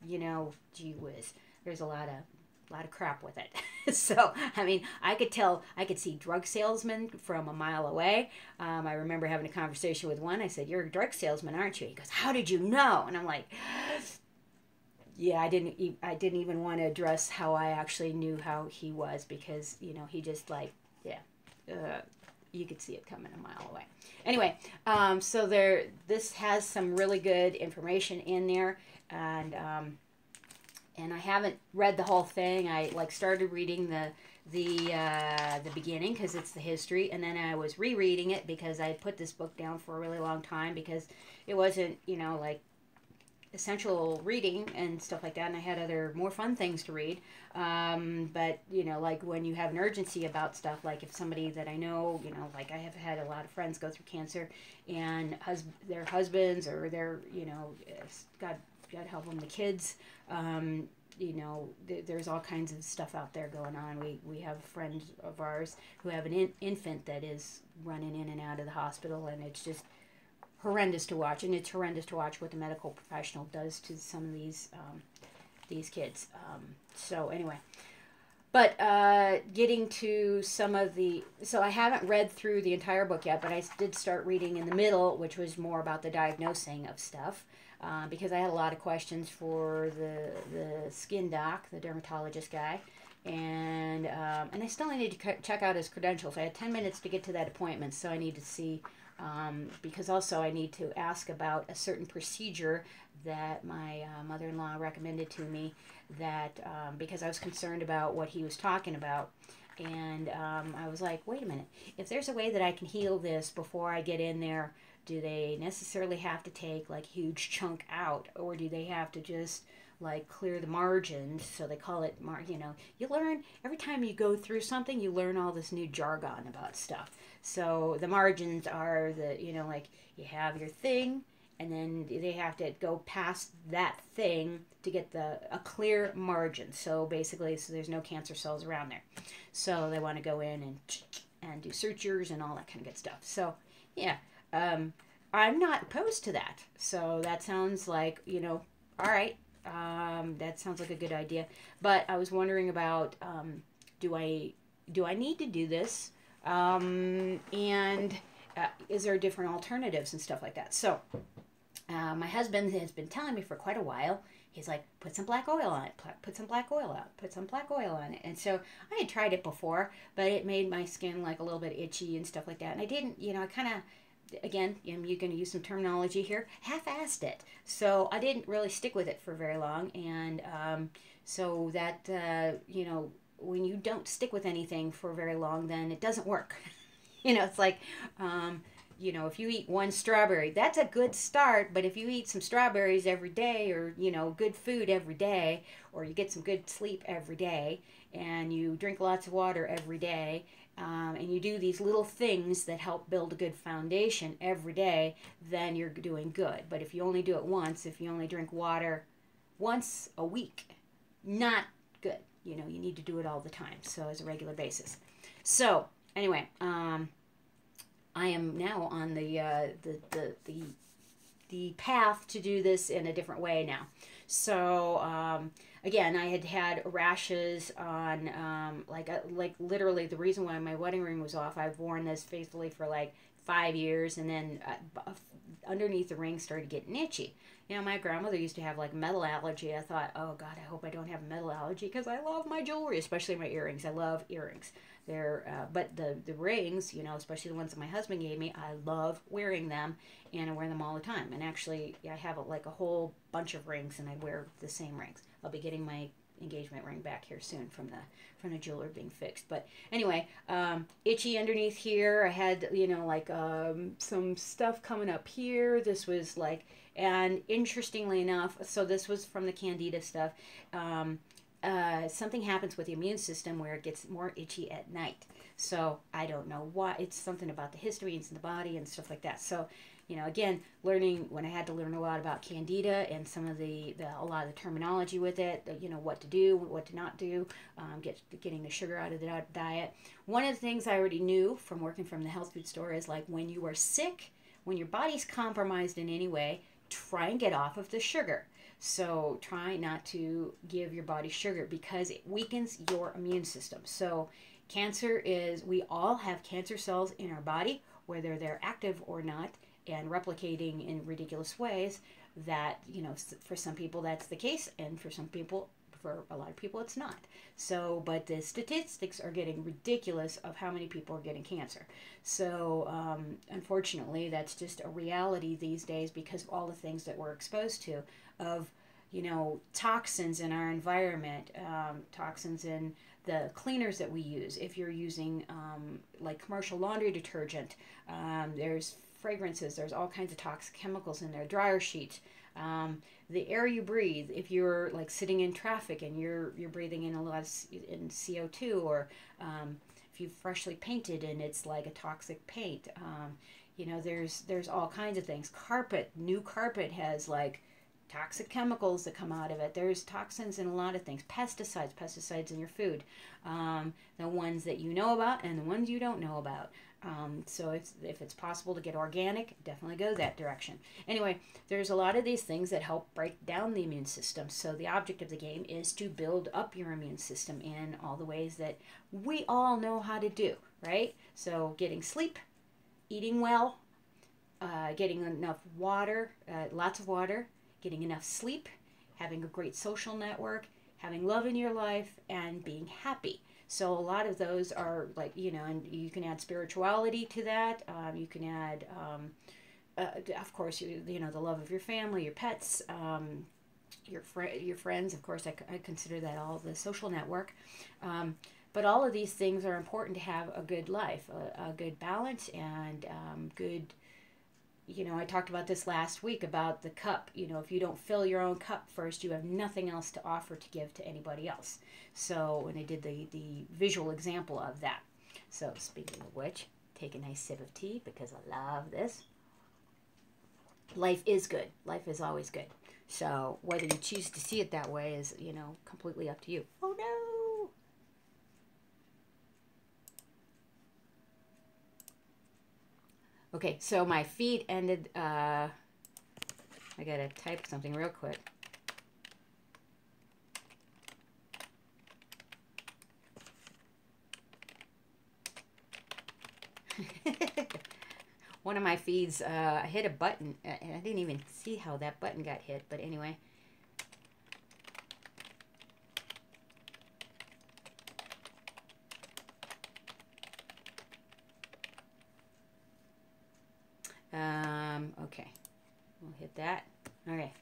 you know, gee whiz, there's a lot of crap with it. So, I mean, I could see drug salesmen from a mile away. I remember having a conversation with one. I said, "You're a drug salesman, aren't you?" He goes, "How did you know?" And I'm like, yeah, I didn't even want to address how I actually knew how he was, because, you know, he just like, yeah, you could see it coming a mile away. Anyway, so this has some really good information in there, and I haven't read the whole thing. I like started reading the beginning because it's the history, and then I was rereading it because I had put this book down for a really long time because it wasn't, you know, like essential reading and stuff like that, and I had other more fun things to read, but, you know, like when you have an urgency about stuff, like if somebody that I know, you know, like I have had a lot of friends go through cancer, and their husbands, or their, you know, God help them, the kids, you know, there's all kinds of stuff out there going on. We have friends of ours who have an infant that is running in and out of the hospital, and it's just horrendous to watch, and it's horrendous to watch what the medical professional does to some of these kids. So anyway, but getting to some of so I haven't read through the entire book yet, but I did start reading in the middle, which was more about the diagnosing of stuff, because I had a lot of questions for the skin doc, the dermatologist guy, and I still need to check out his credentials. I had 10 minutes to get to that appointment, so I need to see. Because also I need to ask about a certain procedure that my mother-in-law recommended to me, that because I was concerned about what he was talking about, and I was like, wait a minute, if there's a way that I can heal this before I get in there, do they necessarily have to take like a huge chunk out, or do they have to just like clear the margins? So they call it, you know, you learn every time you go through something, you learn all this new jargon about stuff. So the margins are you know, like you have your thing, and then they have to go past that thing to get a clear margin. So basically, so there's no cancer cells around there. So they want to go in and do sutures and all that kind of good stuff. So yeah, I'm not opposed to that. So that sounds like, you know, all right. That sounds like a good idea. But I was wondering about, do I need to do this? And is there different alternatives and stuff like that? So my husband has been telling me for quite a while. He's like, put some black oil on it, put some black oil on it, put some black oil on it. And so I had tried it before, but it made my skin like a little bit itchy and stuff like that. And I didn't, you know, I kind of, again, you're going to use some terminology here, half-assed it. So I didn't really stick with it for very long. And so that, you know, when you don't stick with anything for very long, then it doesn't work. You know, it's like, you know, if you eat one strawberry, that's a good start. But if you eat some strawberries every day, or, you know, good food every day, or you get some good sleep every day, and you drink lots of water every day, and you do these little things that help build a good foundation every day, then you're doing good. But if you only do it once, if you only drink water once a week, not good. You know, you need to do it all the time, so as a regular basis. So anyway, I am now on the the path to do this in a different way now. So again, I had had rashes on like literally the reason why my wedding ring was off. I've worn this faithfully for like 5 years, and then underneath the ring started getting itchy. You know, my grandmother used to have like metal allergy. I thought, oh God, I hope I don't have metal allergy because I love my jewelry, especially my earrings. I love earrings. But the rings, you know, especially the ones that my husband gave me, I love wearing them, and I wear them all the time. And actually, I have like a whole bunch of rings, and I wear the same rings. I'll be getting my engagement ring back here soon from the jeweler being fixed. But anyway, itchy underneath here. I had, you know, like some stuff coming up here. This was like, and interestingly enough, so this was from the candida stuff. Something happens with the immune system where it gets more itchy at night. So I don't know why. It's something about the histamines in the body and stuff like that. So, you know, again, learning when I had to learn a lot about candida and some of a lot of the terminology with it, you know, what to do, what to not do, getting the sugar out of the diet. One of the things I already knew from working from the health food store is like when you are sick, when your body's compromised in any way, try and get off of the sugar. So try not to give your body sugar because it weakens your immune system. So cancer is, we all have cancer cells in our body, whether they're active or not, and replicating in ridiculous ways that, you know, for some people that's the case, and for some people, for a lot of people it's not. So, but the statistics are getting ridiculous of how many people are getting cancer. So, unfortunately, that's just a reality these days because of all the things that we're exposed to of, you know, toxins in our environment, toxins in the cleaners that we use. If you're using like commercial laundry detergent, there's fragrances, there's all kinds of toxic chemicals in there, dryer sheets, the air you breathe. If you're like sitting in traffic and you're breathing in a lot of in CO2, or if you've freshly painted and it's like a toxic paint, you know, there's all kinds of things. Carpet, new carpet has like toxic chemicals that come out of it. There's toxins in a lot of things. Pesticides in your food, the ones that you know about and the ones you don't know about. So if it's possible to get organic, definitely go that direction. Anyway, there's a lot of these things that help break down the immune system. So the object of the game is to build up your immune system in all the ways that we all know how to do, right? So getting sleep, eating well, getting enough water, lots of water, getting enough sleep, having a great social network, having love in your life, and being happy. So a lot of those are like, you know, and you can add spirituality to that. You can add, of course, you know, the love of your family, your pets, your friends. Of course, I consider that all the social network. But all of these things are important to have a good life, a good balance, and good. You know, I talked about this last week about the cup. You know, if you don't fill your own cup first, you have nothing else to offer to give to anybody else. So, and I did the visual example of that. So, speaking of which, take a nice sip of tea because I love this. Life is good. Life is always good. So, whether you choose to see it that way is, you know, completely up to you. Oh, no! Okay, so my feed ended, I gotta type something real quick. One of my feeds, I hit a button, and I didn't even see how that button got hit, but anyway. Okay, we'll hit that. Okay,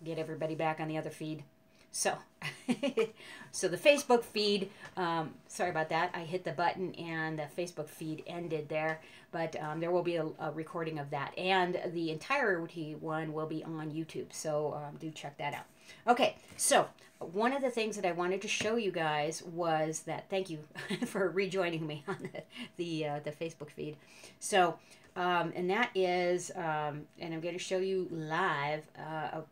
get everybody back on the other feed. So, so the Facebook feed, sorry about that. I hit the button and the Facebook feed ended there, but there will be a recording of that, and the entirety one will be on YouTube. So do check that out. Okay, so one of the things that I wanted to show you guys was that, thank you for rejoining me on the Facebook feed. So, and that is, and I'm going to show you live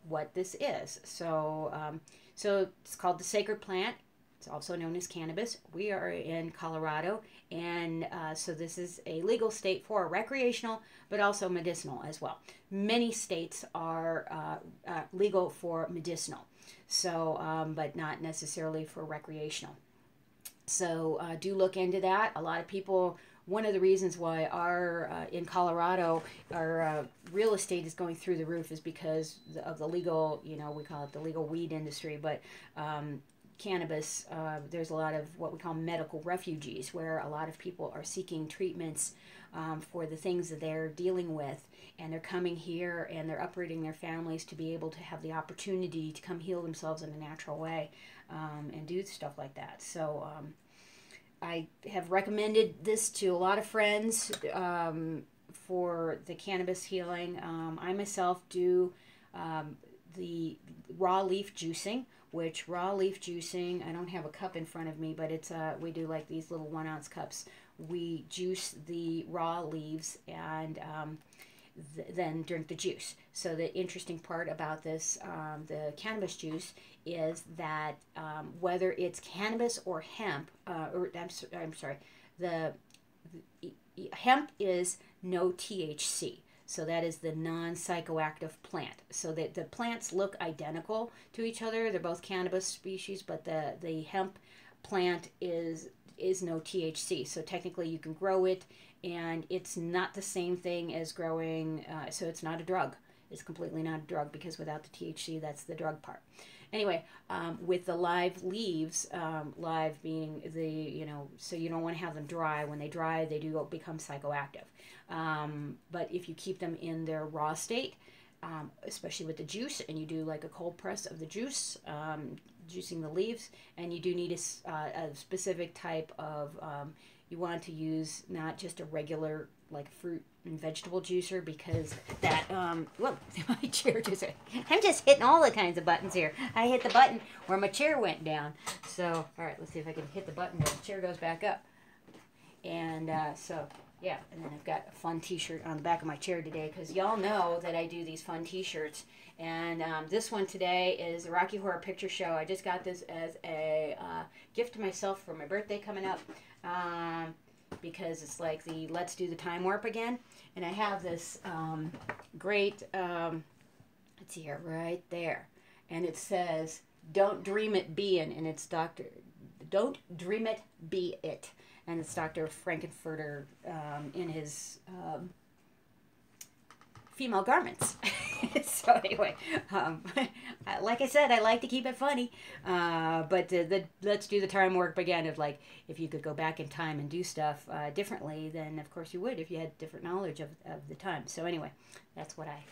what this is. So, so it's called the sacred plant. It's also known as cannabis. We are in Colorado, and so this is a legal state for recreational, but also medicinal as well. Many states are legal for medicinal, so but not necessarily for recreational. So do look into that. A lot of people, one of the reasons why our in Colorado our real estate is going through the roof is because of the legal, we call it the legal weed industry, but cannabis, there's a lot of what we call medical refugees, where a lot of people are seeking treatments for the things that they're dealing with, and they're coming here and they're uprooting their families to be able to have the opportunity to come heal themselves in a natural way, and do stuff like that. So I have recommended this to a lot of friends for the cannabis healing. I myself do the raw leaf juicing, which raw leaf juicing, I don't have a cup in front of me, but it's we do like these little 1 ounce cups. We juice the raw leaves and then drink the juice. So the interesting part about this, the cannabis juice, is that whether it's cannabis or hemp, I'm sorry, the hemp is no THC. So that is the non-psychoactive plant. So that the plants look identical to each other. They're both cannabis species, but the hemp plant is no THC. So technically you can grow it, and it's not the same thing as growing, so it's not a drug. It's completely not a drug, because without the THC, that's the drug part. Anyway, with the live leaves, live being the, so you don't want to have them dry. When they dry, they do become psychoactive. But if you keep them in their raw state, especially with the juice, and you do like a cold press of the juice, juicing the leaves, and you do need a specific type of, you want to use not just a regular like fruit and vegetable juicer, because that, whoa, my chair just, I'm just hitting all the kinds of buttons here. I hit the button where my chair went down. So, all right, let's see if I can hit the button where the chair goes back up. And so, yeah, and then I've got a fun t-shirt on the back of my chair today, because y'all know that I do these fun t-shirts. And this one today is the Rocky Horror Picture Show. I just got this as a gift to myself for my birthday coming up, because it's like the Let's Do the Time Warp again. And I have this great, let's see here, right there. And it says, "Don't dream it, be it." And it's don't dream it, be it. And it's Dr. Frankenfurter in his female garments. So anyway, like I said, I like to keep it funny. But Let's Do the Time Warp again, of like, if you could go back in time and do stuff differently, then of course you would, if you had different knowledge of the time. So anyway, that's why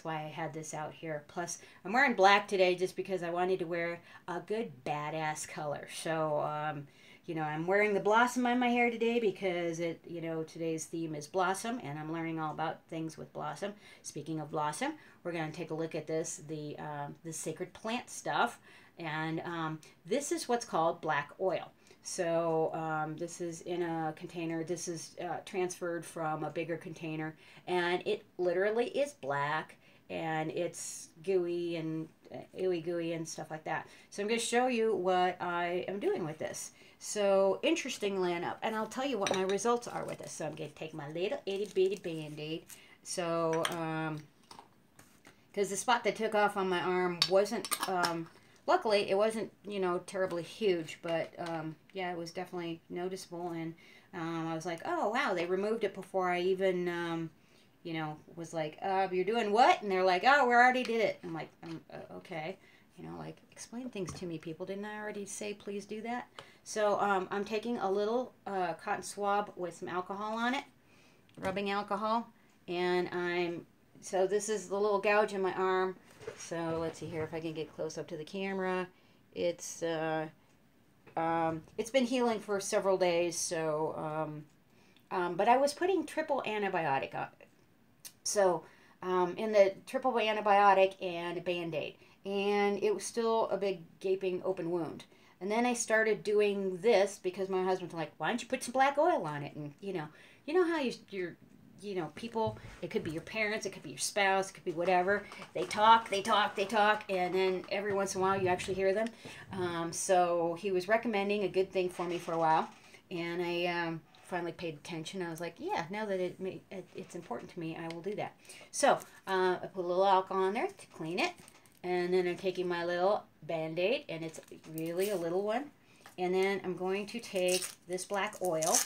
I had this out here. Plus, I'm wearing black today just because I wanted to wear a good badass color. So I'm wearing the blossom on my hair today because today's theme is blossom, and I'm learning all about things with blossom. Speaking of blossom, we're going to take a look at this, the sacred plant stuff, and this is what's called black oil. So this is in a container. This is transferred from a bigger container, and it literally is black, and it's gooey and ooey gooey and stuff like that. So I'm going to show you what I am doing with this. So interestingly enough, and I'll tell you what my results are with this. So I'm going to take my little itty bitty Band-Aid. So, because the spot that took off on my arm wasn't, luckily it wasn't, terribly huge, but yeah, it was definitely noticeable. And I was like, oh wow, they removed it before I even, was like, you're doing what? And they're like, oh, we already did it. I'm like, okay. Like, explain things to me, people. Didn't I already say please do that? So I'm taking a little cotton swab with some alcohol on it, rubbing alcohol, and so this is the little gouge in my arm. So let's see here if I can get close up to the camera. It's been healing for several days, so but I was putting triple antibiotic on it. So in the triple antibiotic and a Band-Aid, and it was still a big gaping open wound. And then I started doing this because my husband's like, why don't you put some black oil on it? And you know how you know, people, it could be your parents, it could be your spouse, it could be whatever. They talk, and then every once in a while you actually hear them. So he was recommending a good thing for me for a while, and I finally paid attention. I was like, yeah, now that it's important to me, I will do that. So I put a little alcohol on there to clean it, and then I'm taking my little Band-Aid, and it's really a little one. And then I'm going to take this black oil,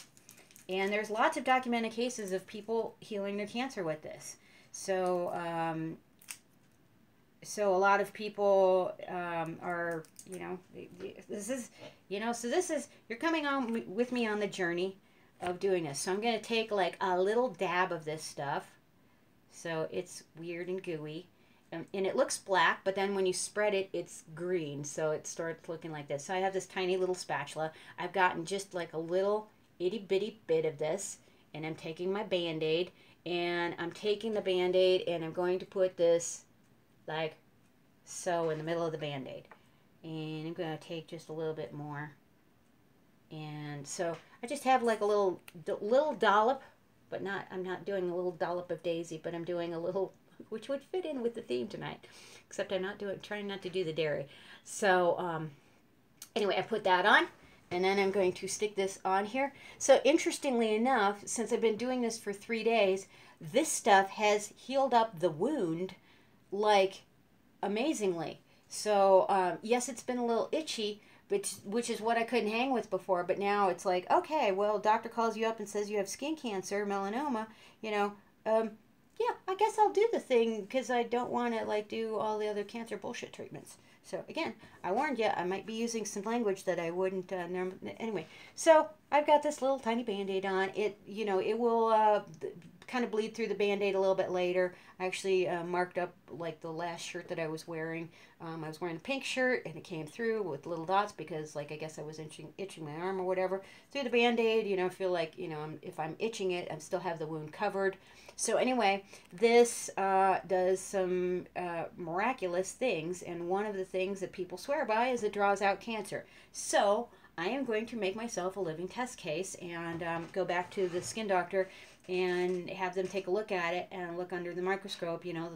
and there's lots of documented cases of people healing their cancer with this. So, so a lot of people are, you know, this is, you know, so this is, you're coming on with me on the journey of doing this. So I'm going to take like a little dab of this stuff. So it's weird and gooey. And it looks black, but then when you spread it, it's green. So it starts looking like this. So I have this tiny little spatula. I've gotten just like a little itty bitty bit of this. And I'm taking my Band-Aid. And I'm taking the Band-Aid and I'm going to put this like so in the middle of the Band-Aid. And I'm going to take just a little bit more. And so I just have like a little dollop. But not, I'm not doing a little dollop of daisy, but I'm doing a little, which would fit in with the theme tonight, except I'm not trying not to do the dairy. So anyway, I put that on, and then I'm going to stick this on here. So interestingly enough, since I've been doing this for 3 days, this stuff has healed up the wound like amazingly. So yes, it's been a little itchy, which is what I couldn't hang with before, but now it's like, okay, well, doctor calls you up and says you have skin cancer, melanoma, you know, yeah, I guess I'll do the thing because I don't want to like do all the other cancer bullshit treatments. So again, I warned you, I might be using some language that I wouldn't, anyway. So I've got this little tiny Band-Aid on. It, you know, it will kind of bleed through the Band-Aid a little bit later. I actually marked up like the last shirt that I was wearing. I was wearing a pink shirt and it came through with little dots because like I guess I was itching my arm or whatever. Through the Band-Aid, you know, I feel like, you know, if I'm itching it, I still have the wound covered. So anyway, this does some miraculous things, and one of the things that people swear by is it draws out cancer. So I am going to make myself a living test case and go back to the skin doctor and have them take a look at it and look under the microscope. You know,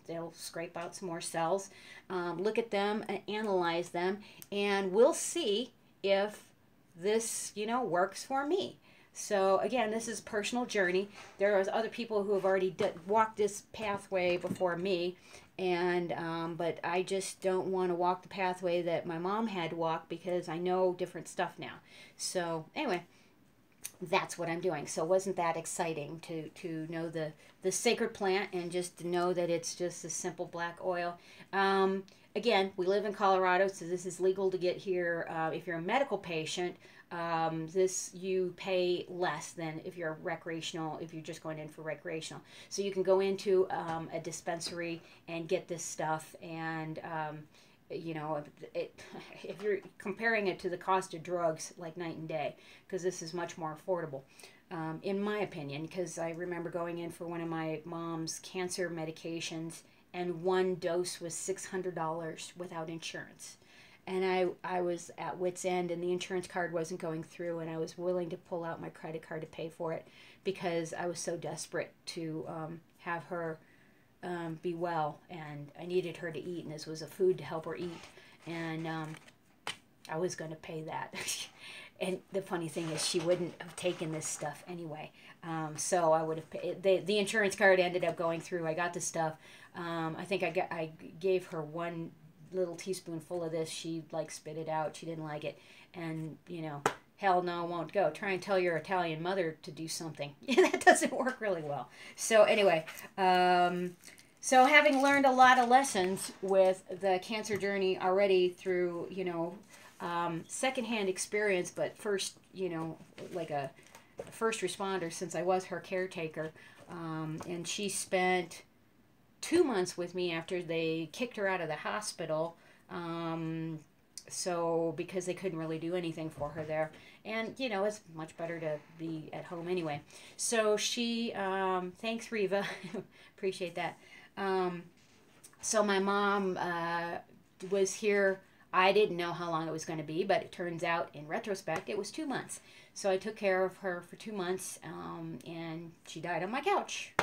they'll scrape out some more cells, look at them and analyze them, and we'll see if this, you know, works for me. So again, this is a personal journey. There are other people who have already walked this pathway before me, and but I just don't want to walk the pathway that my mom had to walk because I know different stuff now. So anyway, that's what I'm doing. So wasn't that exciting to know the sacred plant and just to know that it's just a simple black oil. Again, we live in Colorado, so this is legal to get here. If you're a medical patient, you pay less than if you're recreational, if you're just going in for recreational. So you can go into a dispensary and get this stuff, and you know, if you're comparing it to the cost of drugs, like night and day, because this is much more affordable, in my opinion, because I remember going in for one of my mom's cancer medications, and one dose was $600 without insurance. And I was at wit's end, and the insurance card wasn't going through, and I was willing to pull out my credit card to pay for it because I was so desperate to have her be well, and I needed her to eat, and this was a food to help her eat, and I was going to pay that. And the funny thing is, she wouldn't have taken this stuff anyway. So I would have paid. The insurance card ended up going through. I got the stuff. I think I gave her one little teaspoonful of this. She like spit it out. She didn't like it, and you know, hell no, won't go. Try and tell your Italian mother to do something. That doesn't work really well. So anyway, so having learned a lot of lessons with the cancer journey already through, you know, secondhand experience, but first, you know, like a first responder since I was her caretaker, and she spent 2 months with me after they kicked her out of the hospital, so because they couldn't really do anything for her there, and you know, it's much better to be at home anyway. So she, thanks Reva, appreciate that. So my mom was here. I didn't know how long it was going to be, but it turns out in retrospect it was 2 months. So I took care of her for 2 months, and she died on my couch.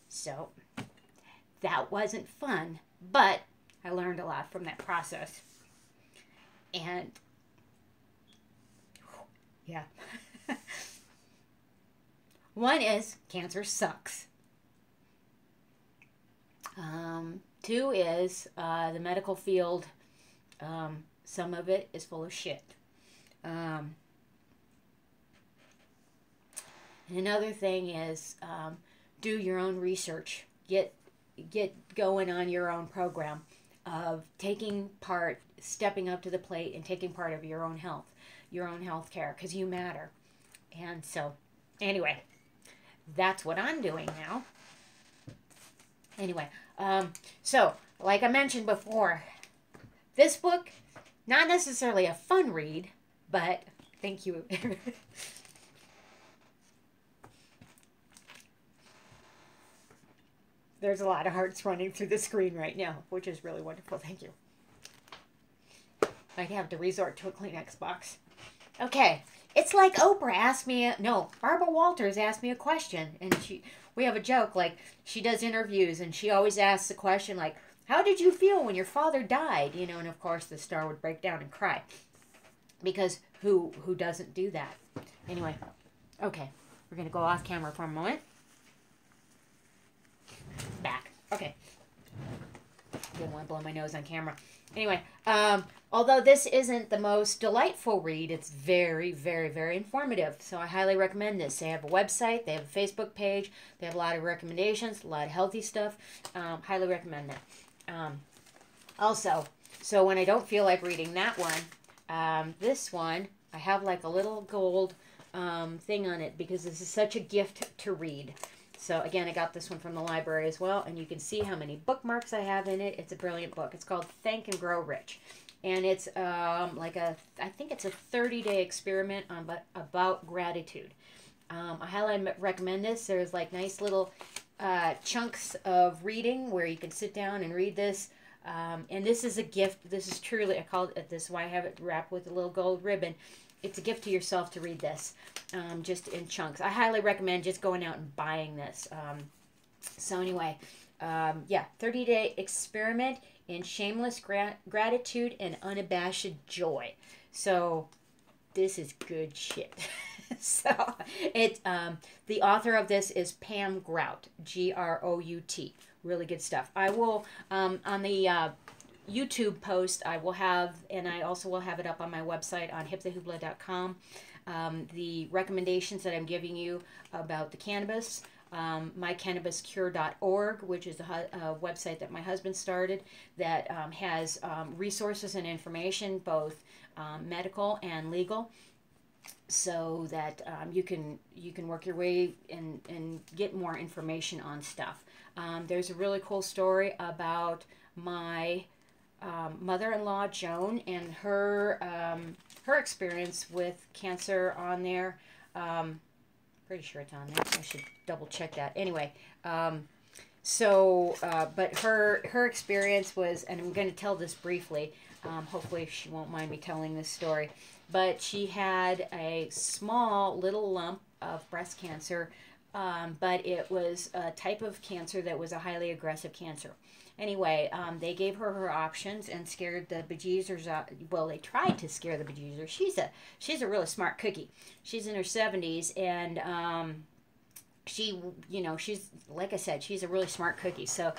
So that wasn't fun, but I learned a lot from that process. And yeah. One is cancer sucks. 2 is the medical field, some of it is full of shit. And another thing is do your own research. Get going on your own program of taking part, stepping up to the plate and taking part of your own health care, because you matter. And so, anyway, that's what I'm doing now. Anyway, so, like I mentioned before, this book, not necessarily a fun read, but thank you. There's a lot of hearts running through the screen right now, which is really wonderful. Thank you. I'd have to resort to a Kleenex box. Okay. It's like Oprah asked me, Barbara Walters asked me a question, and we have a joke, like, she does interviews, and she always asks a question, like, how did you feel when your father died? You know, and of course the star would break down and cry, because who doesn't do that? Anyway, okay, we're going to go off camera for a moment. Back. Okay. Didn't want to blow my nose on camera. Anyway, although this isn't the most delightful read, it's very, very, very informative. So I highly recommend this. They have a website. They have a Facebook page. They have a lot of recommendations, a lot of healthy stuff. Highly recommend that. Also, so when I don't feel like reading that one, this one, I have like a little gold thing on it because this is such a gift to read. So, again, I got this one from the library as well, and you can see how many bookmarks I have in it. It's a brilliant book. It's called Think and Grow Rich, and it's I think it's a 30-day experiment about gratitude. I highly recommend this. There's like nice little chunks of reading where you can sit down and read this, and this is a gift. This is truly, I call it this, is why I have it wrapped with a little gold ribbon. It's a gift to yourself to read this, just in chunks. I highly recommend just going out and buying this. So anyway, yeah, 30-day experiment in shameless gratitude and unabashed joy. So this is good shit. So it, the author of this is Pam Grout, Grout. Really good stuff. I will, on the YouTube post, I will have, and I also will have it up on my website on hipthehoopla.com, the recommendations that I'm giving you about the cannabis, mycannabiscure.org, which is a website that my husband started that has resources and information, both medical and legal, so that you can work your way and get more information on stuff. There's a really cool story about my mother-in-law Joan and her experience with cancer on there. Pretty sure it's on there. I should double check that. Anyway, but her experience was, and I'm going to tell this briefly. Hopefully she won't mind me telling this story. But she had a small little lump of breast cancer, but it was a type of cancer that was a highly aggressive cancer. Anyway, they gave her options and scared the bejesus out. Well, they tried to scare the bejesus. She's a really smart cookie. She's in her 70s, and she's, like I said, she's a really smart cookie. So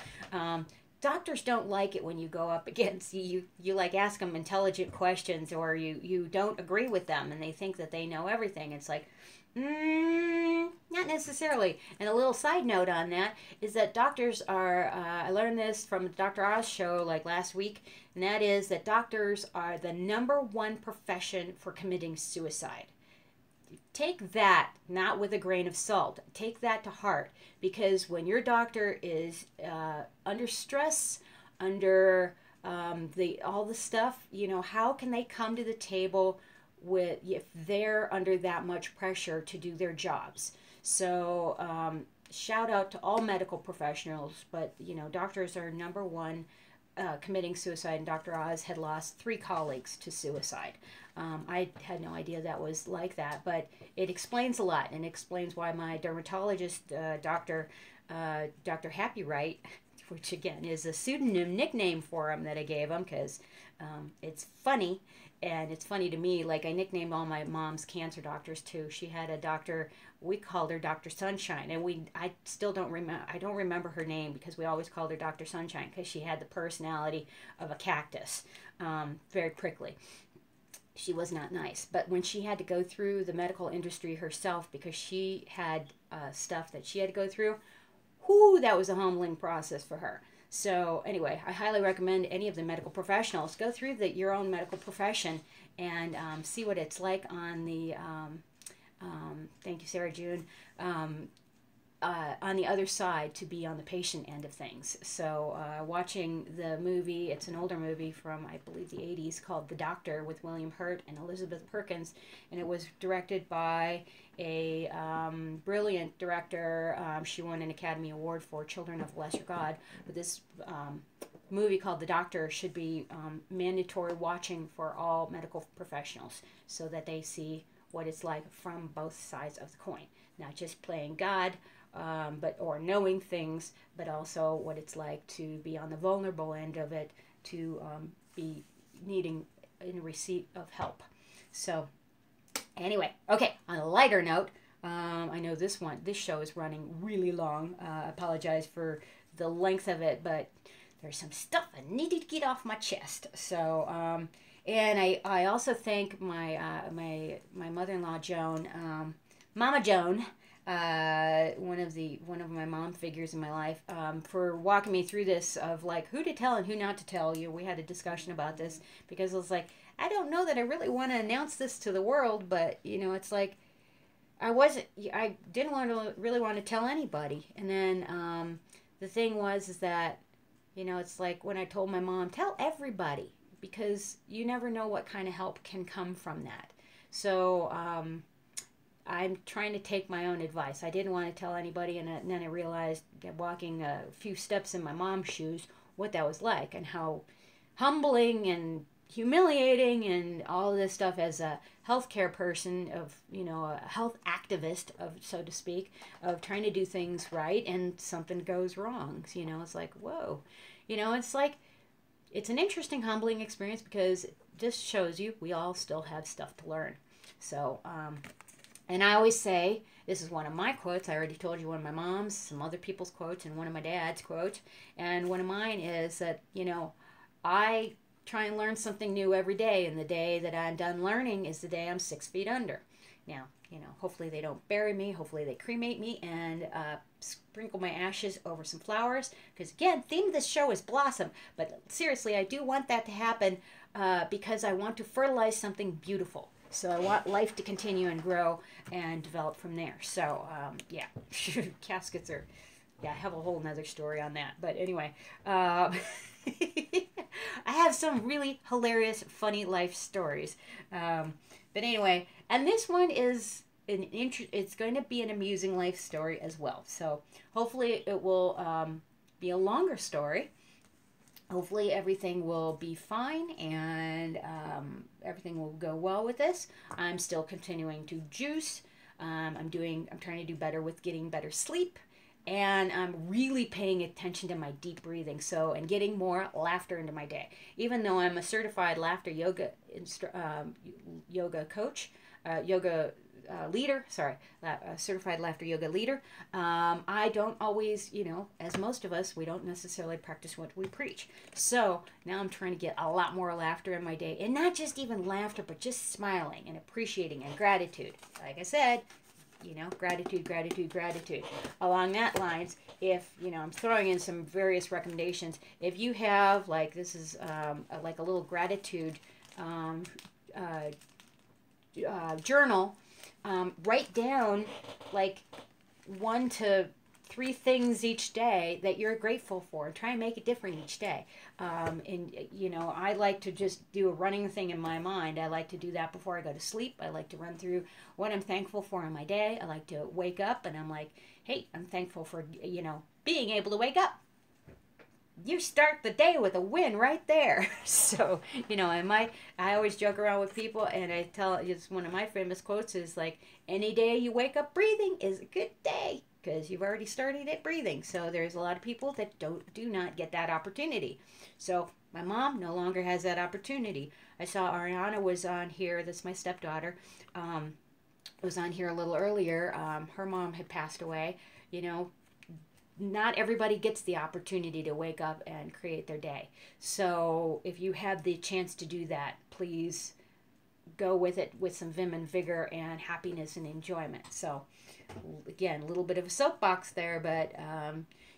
doctors don't like it when you go up against you like ask them intelligent questions, or you don't agree with them and they think that they know everything. It's like, not necessarily. And a little side note on that is that doctors are, I learned this from the Dr. Oz show like last week, and that is that doctors are the #1 profession for committing suicide. Take that not with a grain of salt. Take that to heart, because when your doctor is under stress, under all the stuff, how can they come to the table if they're under that much pressure to do their jobs? So shout out to all medical professionals, but doctors are #1 committing suicide, and Dr. Oz had lost 3 colleagues to suicide. I had no idea that was like that, but it explains a lot, and explains why my dermatologist, Dr. Happy Right, which again is a pseudonym nickname for him that I gave him because it's funny. And it's funny to me, like I nicknamed all my mom's cancer doctors too. She had a doctor, we called her Dr. Sunshine, and I still don't remember, I don't remember her name because we always called her Dr. Sunshine because she had the personality of a cactus, very prickly. She was not nice. But when she had to go through the medical industry herself because she had stuff that she had to go through, whoo, that was a humbling process for her. So anyway, I highly recommend any of the medical professionals go through your own medical profession and see what it's like on the, thank you, Sarah June, on the other side, to be on the patient end of things. So watching the movie, it's an older movie from, I believe, the 80s, called The Doctor, with William Hurt and Elizabeth Perkins, and it was directed by a brilliant director. She won an Academy Award for Children of the Lesser God. But this movie called The Doctor should be mandatory watching for all medical professionals so that they see what it's like from both sides of the coin. Not just playing God, or knowing things, but also what it's like to be on the vulnerable end of it, to be needing in receipt of help. So anyway, okay, on a lighter note, I know this show is running really long. I apologize for the length of it, but there's some stuff I needed to get off my chest. So, and I also thank my mother-in-law, Joan, Mama Joan, one of my mom figures in my life, for walking me through this of like who to tell and who not to tell. We had a discussion about this because I was like, I don't know that I really want to announce this to the world, but it's like I didn't really want to tell anybody. And then the thing is that it's like when I told my mom, tell everybody, because you never know what kind of help can come from that. So I'm trying to take my own advice. I didn't want to tell anybody, and then I realized, walking a few steps in my mom's shoes, what that was like, and how humbling and humiliating and all this stuff as a healthcare person, of a health activist, of so to speak, of trying to do things right and something goes wrong. It's like, whoa, it's like, it's an interesting, humbling experience because this shows you we all still have stuff to learn. So and I always say, this is one of my quotes. I already told you one of my mom's, some other people's quotes, and one of my dad's quotes. And one of mine is that, I try and learn something new every day, and the day that I'm done learning is the day I'm 6 feet under. Now, hopefully they don't bury me. Hopefully they cremate me and sprinkle my ashes over some flowers. Because, again, theme of this show is blossom. But seriously, I do want that to happen because I want to fertilize something beautiful. So I want life to continue and grow and develop from there. So, yeah, caskets are, I have a whole nother story on that. But anyway, I have some really hilarious, funny life stories. But anyway, and this one is it's going to be an amusing life story as well. So hopefully it will be a longer story. Hopefully everything will be fine and everything will go well with this. I'm still continuing to juice. I'm trying to do better with getting better sleep, and I'm really paying attention to my deep breathing. And getting more laughter into my day. Even though I'm a certified laughter yoga coach, leader, certified laughter yoga leader. I don't always, as most of us, we don't necessarily practice what we preach. So now I'm trying to get a lot more laughter in my day, and not just even laughter, but just smiling and appreciating and gratitude. Like I said, gratitude, gratitude, gratitude. Along that lines, if, I'm throwing in some various recommendations. If you have, like, this is like a little gratitude journal, write down like 1 to 3 things each day that you're grateful for. Try and make it different each day. And I like to just do a running thing in my mind. I like to do that before I go to sleep. I like to run through what I'm thankful for in my day. I like to wake up and I'm like, hey, I'm thankful for, being able to wake up. you start the day with a win right there. So, I always joke around with people, and I tell, it's one of my famous quotes is like, any day you wake up breathing is a good day because you've already started it breathing. So there's a lot of people that do not get that opportunity. So my mom no longer has that opportunity. I saw Ariana was on here. That's my stepdaughter. Was on here a little earlier. Her mom had passed away. Not everybody gets the opportunity to wake up and create their day. So if you have the chance to do that, please go with it with some vim and vigor and happiness and enjoyment. So again, a little bit of a soapbox there, but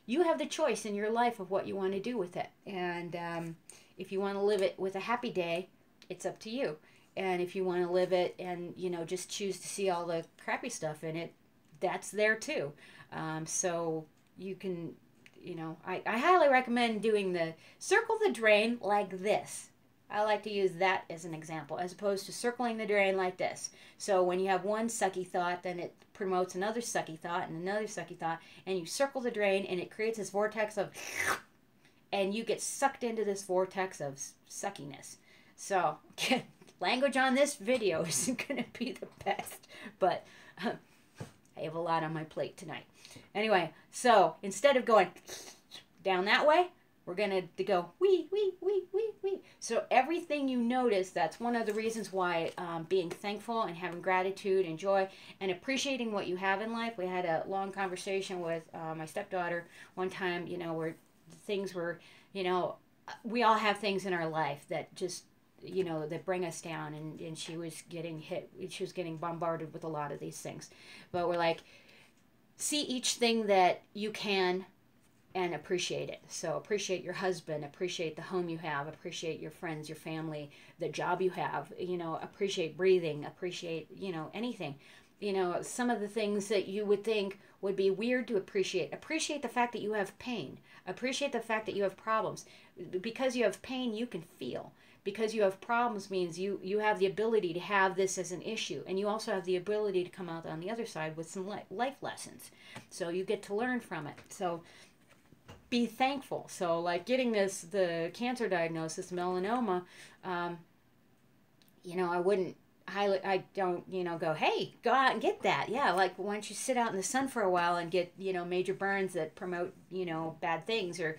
you have the choice in your life of what you want to do with it. And if you want to live it with a happy day, it's up to you. And if you want to live it and, just choose to see all the crappy stuff in it, that's there too. So you can, I highly recommend doing the circle the drain like this. I like to use that as an example, as opposed to circling the drain like this. So when you have one sucky thought, then it promotes another sucky thought and another sucky thought, and you circle the drain, and it creates this vortex of, and you get sucked into this vortex of suckiness. So language on this video isn't going to be the best, but I have a lot on my plate tonight. Anyway, so instead of going down that way, we're going to go wee, wee, wee, wee, wee. So everything you notice, that's one of the reasons why being thankful and having gratitude and joy and appreciating what you have in life. We had a long conversation with my stepdaughter one time, where things were, we all have things in our life that just, that bring us down, and she was getting hit, she was getting bombarded with a lot of these things. But we're like, see each thing that you can and appreciate it. So appreciate your husband, appreciate the home you have, appreciate your friends, your family, the job you have, appreciate breathing, appreciate, anything. Some of the things that you would think would be weird to appreciate. Appreciate the fact that you have pain. Appreciate the fact that you have problems. Because you have pain, you can feel. Because you have problems means you have the ability to have this as an issue. And you also have the ability to come out on the other side with some life lessons. So you get to learn from it. So be thankful. So like getting the cancer diagnosis, melanoma, I don't, go, hey, go out and get that. Yeah, like why don't you sit out in the sun for a while and get, major burns that promote, bad things, or,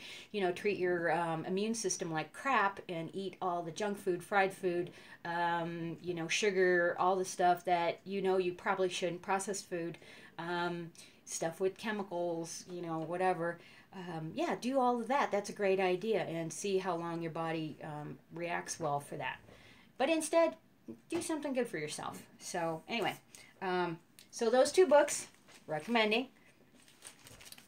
treat your immune system like crap and eat all the junk food, fried food, sugar, all the stuff that, you probably shouldn't, processed food, stuff with chemicals, whatever. Do all of that. That's a great idea, and see how long your body reacts well for that. But instead, do something good for yourself. So anyway, so those two books, recommending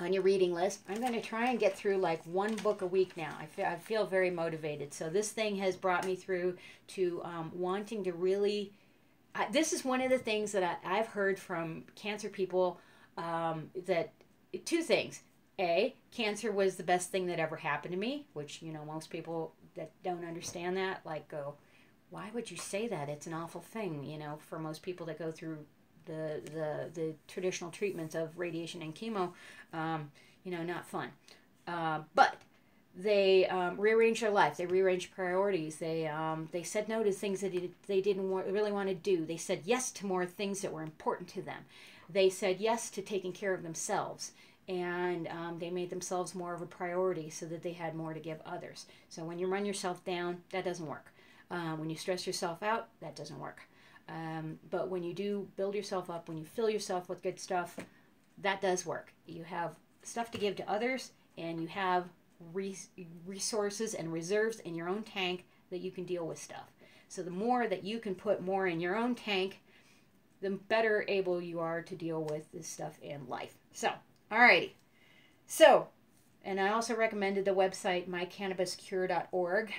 on your reading list. I'm going to try and get through like one book a week now. I feel very motivated. So this thing has brought me through to wanting to really, this is one of the things that I've heard from cancer people, that two things. A, cancer was the best thing that ever happened to me, which, most people that don't understand that, like, go, why would you say that? It's an awful thing, for most people that go through the traditional treatments of radiation and chemo, not fun. But they rearranged their life. They rearranged priorities. They said no to things that they didn't really want to do. They said yes to more things that were important to them. They said yes to taking care of themselves. And they made themselves more of a priority so that they had more to give others. So when you run yourself down, that doesn't work. When you stress yourself out, that doesn't work. But when you do build yourself up, when you fill yourself with good stuff, that does work. You have stuff to give to others, and you have resources and reserves in your own tank that you can deal with stuff. So the more that you can put more in your own tank, the better able you are to deal with this stuff in life. So, alrighty. So, and I also recommended the website mycannabiscure.org.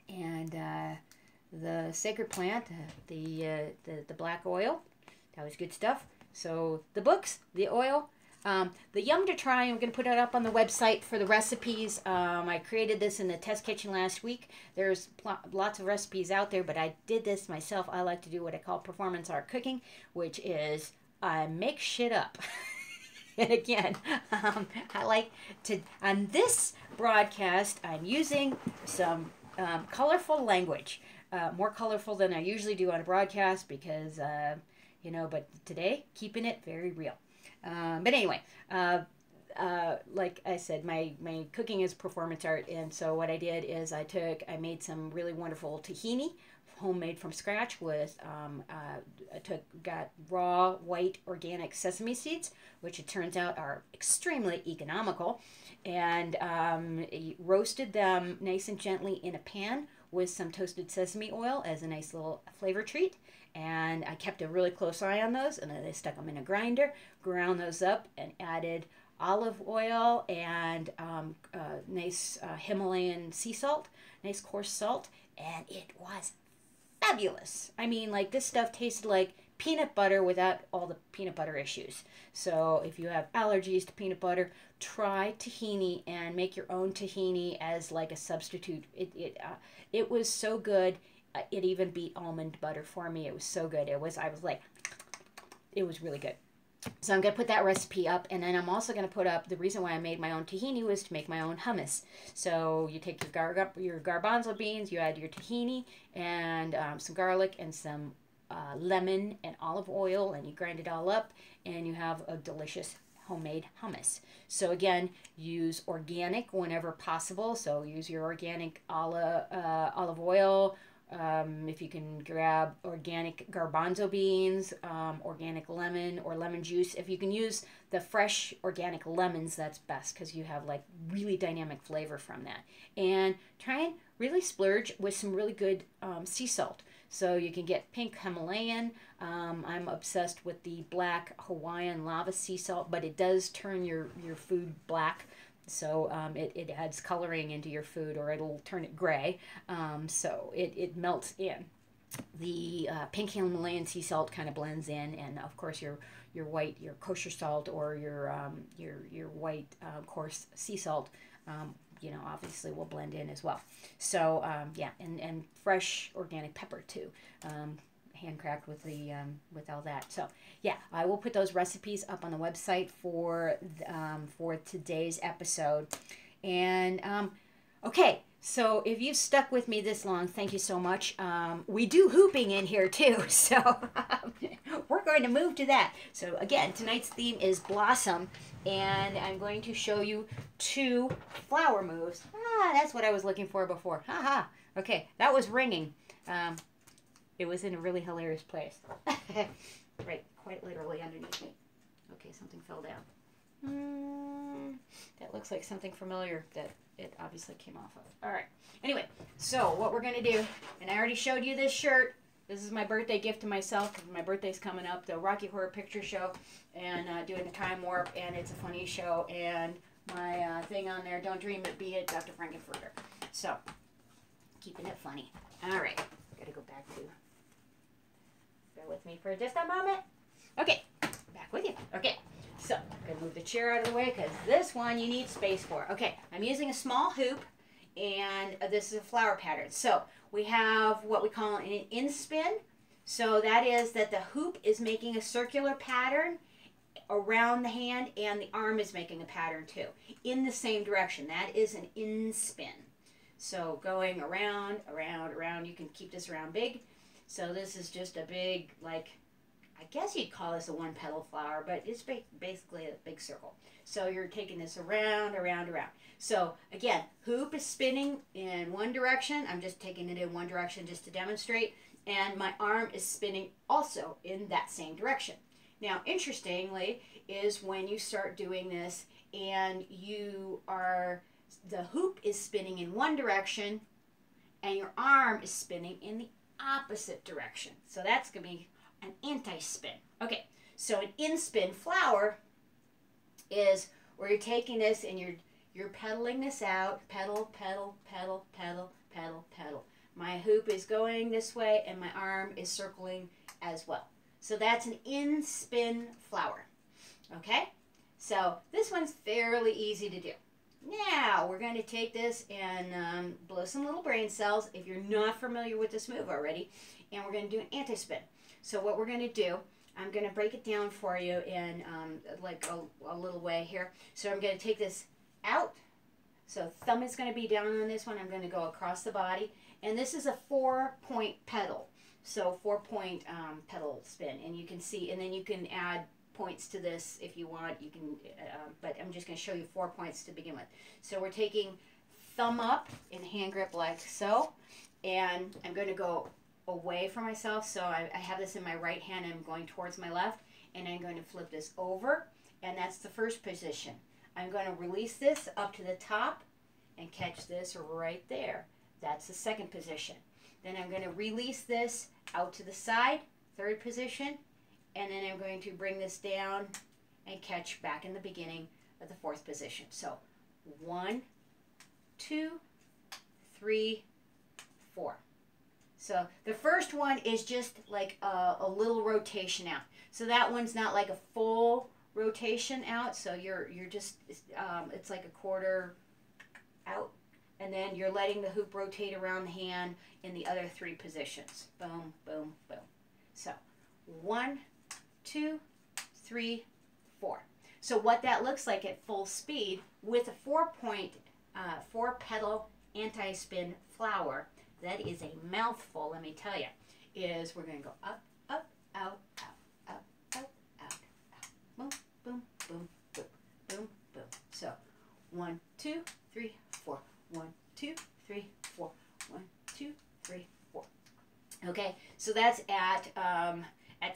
And the sacred plant, the black oil, that was good stuff. So the books, the oil, the yum to try, I'm going to put it up on the website for the recipes. I created this in the test kitchen last week. There's lots of recipes out there, but I did this myself. I like to do what I call performance art cooking, which is I make shit up. And again, I like to, on this broadcast, I'm using some colorful language. More colorful than I usually do on a broadcast because, but today, keeping it very real. But anyway, like I said, my cooking is performance art, and so what I did is I made some really wonderful tahini, homemade from scratch with got raw white organic sesame seeds, which it turns out are extremely economical, and roasted them nice and gently in a pan with some toasted sesame oil as a nice little flavor treat. And I kept a really close eye on those, and then I stuck them in a grinder, ground those up, and added olive oil and nice Himalayan sea salt, nice coarse salt, and it was fabulous. I mean, like, this stuff tasted like peanut butter without all the peanut butter issues. So if you have allergies to peanut butter, try tahini and make your own tahini as like a substitute. It was so good. It even beat almond butter for me. It was so good. It was really good. So I'm going to put that recipe up, and then I'm also going to put up, the reason why I made my own tahini was to make my own hummus. So you take your garbanzo beans, you add your tahini, and some garlic, and some lemon and olive oil, and you grind it all up, and you have a delicious homemade hummus. So again, use organic whenever possible. So use your organic olive oil. If you can grab organic garbanzo beans, organic lemon or lemon juice. If you can use the fresh organic lemons, that's best because you have like really dynamic flavor from that. And try and really splurge with some really good sea salt. So you can get pink Himalayan. I'm obsessed with the black Hawaiian lava sea salt, but it does turn your food black. So it adds coloring into your food, or it'll turn it gray. So it melts in. The pink Himalayan sea salt kind of blends in, and of course your white, your kosher salt, or your white coarse sea salt, obviously will blend in as well. So yeah, and fresh organic pepper too. Hand cracked with the with all that. So yeah, I will put those recipes up on the website for today's episode. And okay, so if you've stuck with me this long, thank you so much. We do hooping in here too, so we're going to move to that. So again, tonight's theme is blossom, and I'm going to show you 2 flower moves. That's what I was looking for before. Haha. Okay, that was ringing. It was in a really hilarious place. Right, quite literally underneath me. Okay, something fell down. That looks like something familiar that it obviously came off of. All right. Anyway, so what we're going to do, and I already showed you this shirt. This is my birthday gift to myself because my birthday's coming up, the Rocky Horror Picture Show, and doing a time warp, and it's a funny show, and my thing on there, don't dream it, be it, Dr. Frankenfurter. So, keeping it funny. All right. Got to go back to... Bear with me for just a moment. Okay, back with you. Okay, so I'm going to move the chair out of the way because this one you need space for. Okay, I'm using a small hoop, and this is a flower pattern. So we have what we call an in-spin. So that is that the hoop is making a circular pattern around the hand, and the arm is making a pattern too, in the same direction. That is an in-spin. So going around, around, around. You can keep this around big. So this is just a big, like, I guess you'd call this a one-petal flower, but it's basically a big circle. So you're taking this around, around, around. So again, hoop is spinning in one direction. I'm just taking it in one direction just to demonstrate. And my arm is spinning also in that same direction. Now, interestingly, is when you start doing this and the hoop is spinning in one direction and your arm is spinning in the opposite direction. So that's going to be an anti-spin. Okay, so an in-spin flower is where you're taking this and you're pedaling this out, pedal, pedal, pedal, pedal, pedal, pedal. My hoop is going this way and my arm is circling as well. So that's an in-spin flower. Okay, so this one's fairly easy to do. Now, we're going to take this and blow some little brain cells, if you're not familiar with this move already, and we're going to do an anti-spin. So what we're going to do, I'm going to break it down for you in like a little way here. So I'm going to take this out. So thumb is going to be down on this one. I'm going to go across the body. And this is a 4-point pedal. So 4-point pedal spin. And you can see, and then you can add points to this if you want. You can, but I'm just going to show you 4 points to begin with. So we're taking thumb up in hand grip like so. And I'm going to go away from myself. So I have this in my right hand and I'm going towards my left. And I'm going to flip this over. And that's the first position. I'm going to release this up to the top and catch this right there. That's the second position. Then I'm going to release this out to the side, third position, and then I'm going to bring this down and catch back in the beginning of the fourth position. So 1, 2, 3, 4. So the first one is just like a little rotation out. So that one's not like a full rotation out. So you're just it's like a quarter out, and then you're letting the hoop rotate around the hand in the other 3 positions. Boom, boom, boom. So 1, 2, 3, 4. So what that looks like at full speed with a 4-point, 4-pedal anti-spin flower, that is a mouthful, let me tell you, is we're going to go up, up, out, out, up, out, out, out. Boom, boom, boom, boom, boom, boom. So 1, 2, 3, 4. 1, 2, 3, 4. 1, 2, 3, 4. Okay, so that's at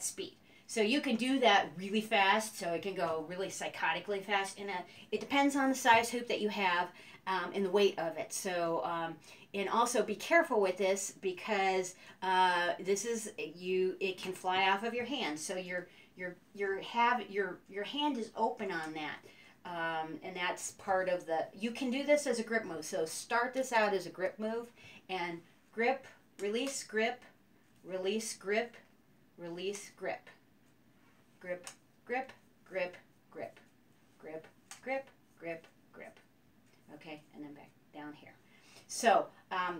speed. So you can do that really fast. So it can go really psychotically fast. And it depends on the size hoop that you have and the weight of it. So and also be careful with this because this is it can fly off of your hand. So your hand is open on that. And that's part of you can do this as a grip move. So start this out as a grip move and grip, release, grip, release, grip, release, grip, grip, grip, grip, grip, grip, grip, grip, grip. Okay, and then back down here. So,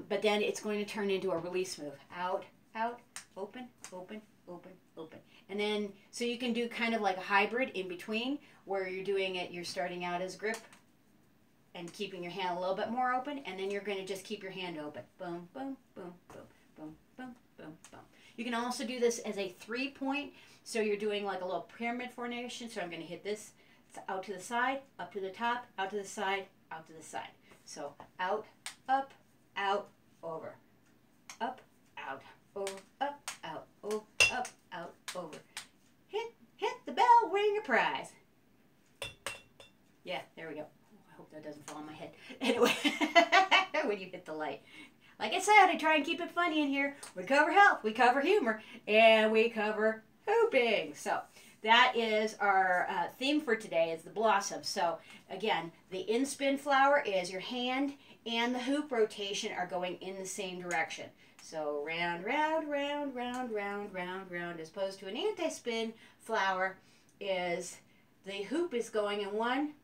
but then it's going to turn into a release move. Out, out, open, open, open, open. And then, so you can do kind of like a hybrid in between where you're doing it, you're starting out as grip and keeping your hand a little bit more open, and then you're going to just keep your hand open. Boom, boom, boom, boom, boom, boom, boom, boom. You can also do this as a 3-point, so you're doing like a little pyramid formation. So I'm going to hit this out to the side, up to the top, out to the side, out to the side. So out, up, out, over, up, out, over, up, out, over, up, out, over. Hit the bell, win your prize. Yeah, there we go. I hope that doesn't fall on my head. Anyway, when you hit the light. Like I said, I try and keep it funny in here. We cover health, we cover humor, and we cover hooping. So that is our theme for today is the blossom. So again, the in-spin flower is your hand and the hoop rotation are going in the same direction. So round, round, round, round, round, round, round, as opposed to an anti-spin flower is the hoop is going in one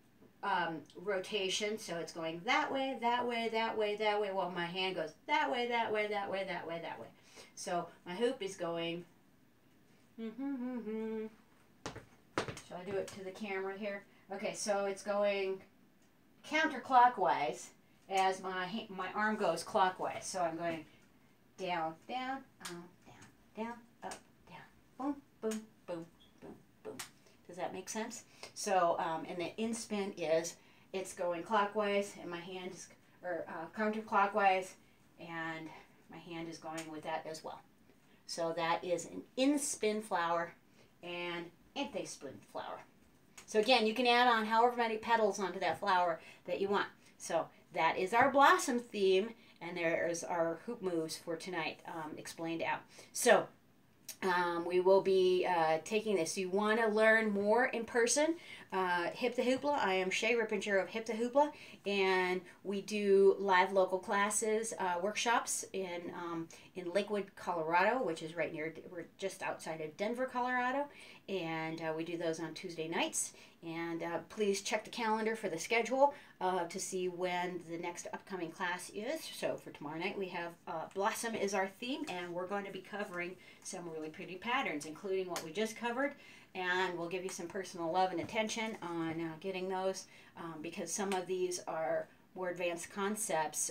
rotation, so it's going that way, that way, that way, that way, while my hand goes that way, that way, that way, that way, that way. So my hoop is going, shall I do it to the camera here? Okay, so it's going counterclockwise as my arm goes clockwise. So I'm going down, down, down, down, up, down, boom, boom, boom, boom, boom. Does that make sense? So, and the in spin is, it's going clockwise, and my hand is, or counterclockwise, and my hand is going with that as well. So that is an in spin flower and anti-spin flower. So again, you can add on however many petals onto that flower that you want. So that is our blossom theme, and there's our hoop moves for tonight explained out. So we will be taking this. You want to learn more in person, Hip to Hoopla. I am Shay Rippinger of Hip to Hoopla, and we do live local classes, workshops in Lakewood, Colorado, which is right near, we're just outside of Denver, Colorado, and we do those on Tuesday nights. And please check the calendar for the schedule to see when the next upcoming class is. So for tomorrow night, we have Blossom is our theme, and we're going to be covering some really pretty patterns, including what we just covered. And we'll give you some personal love and attention on getting those because some of these are more advanced concepts,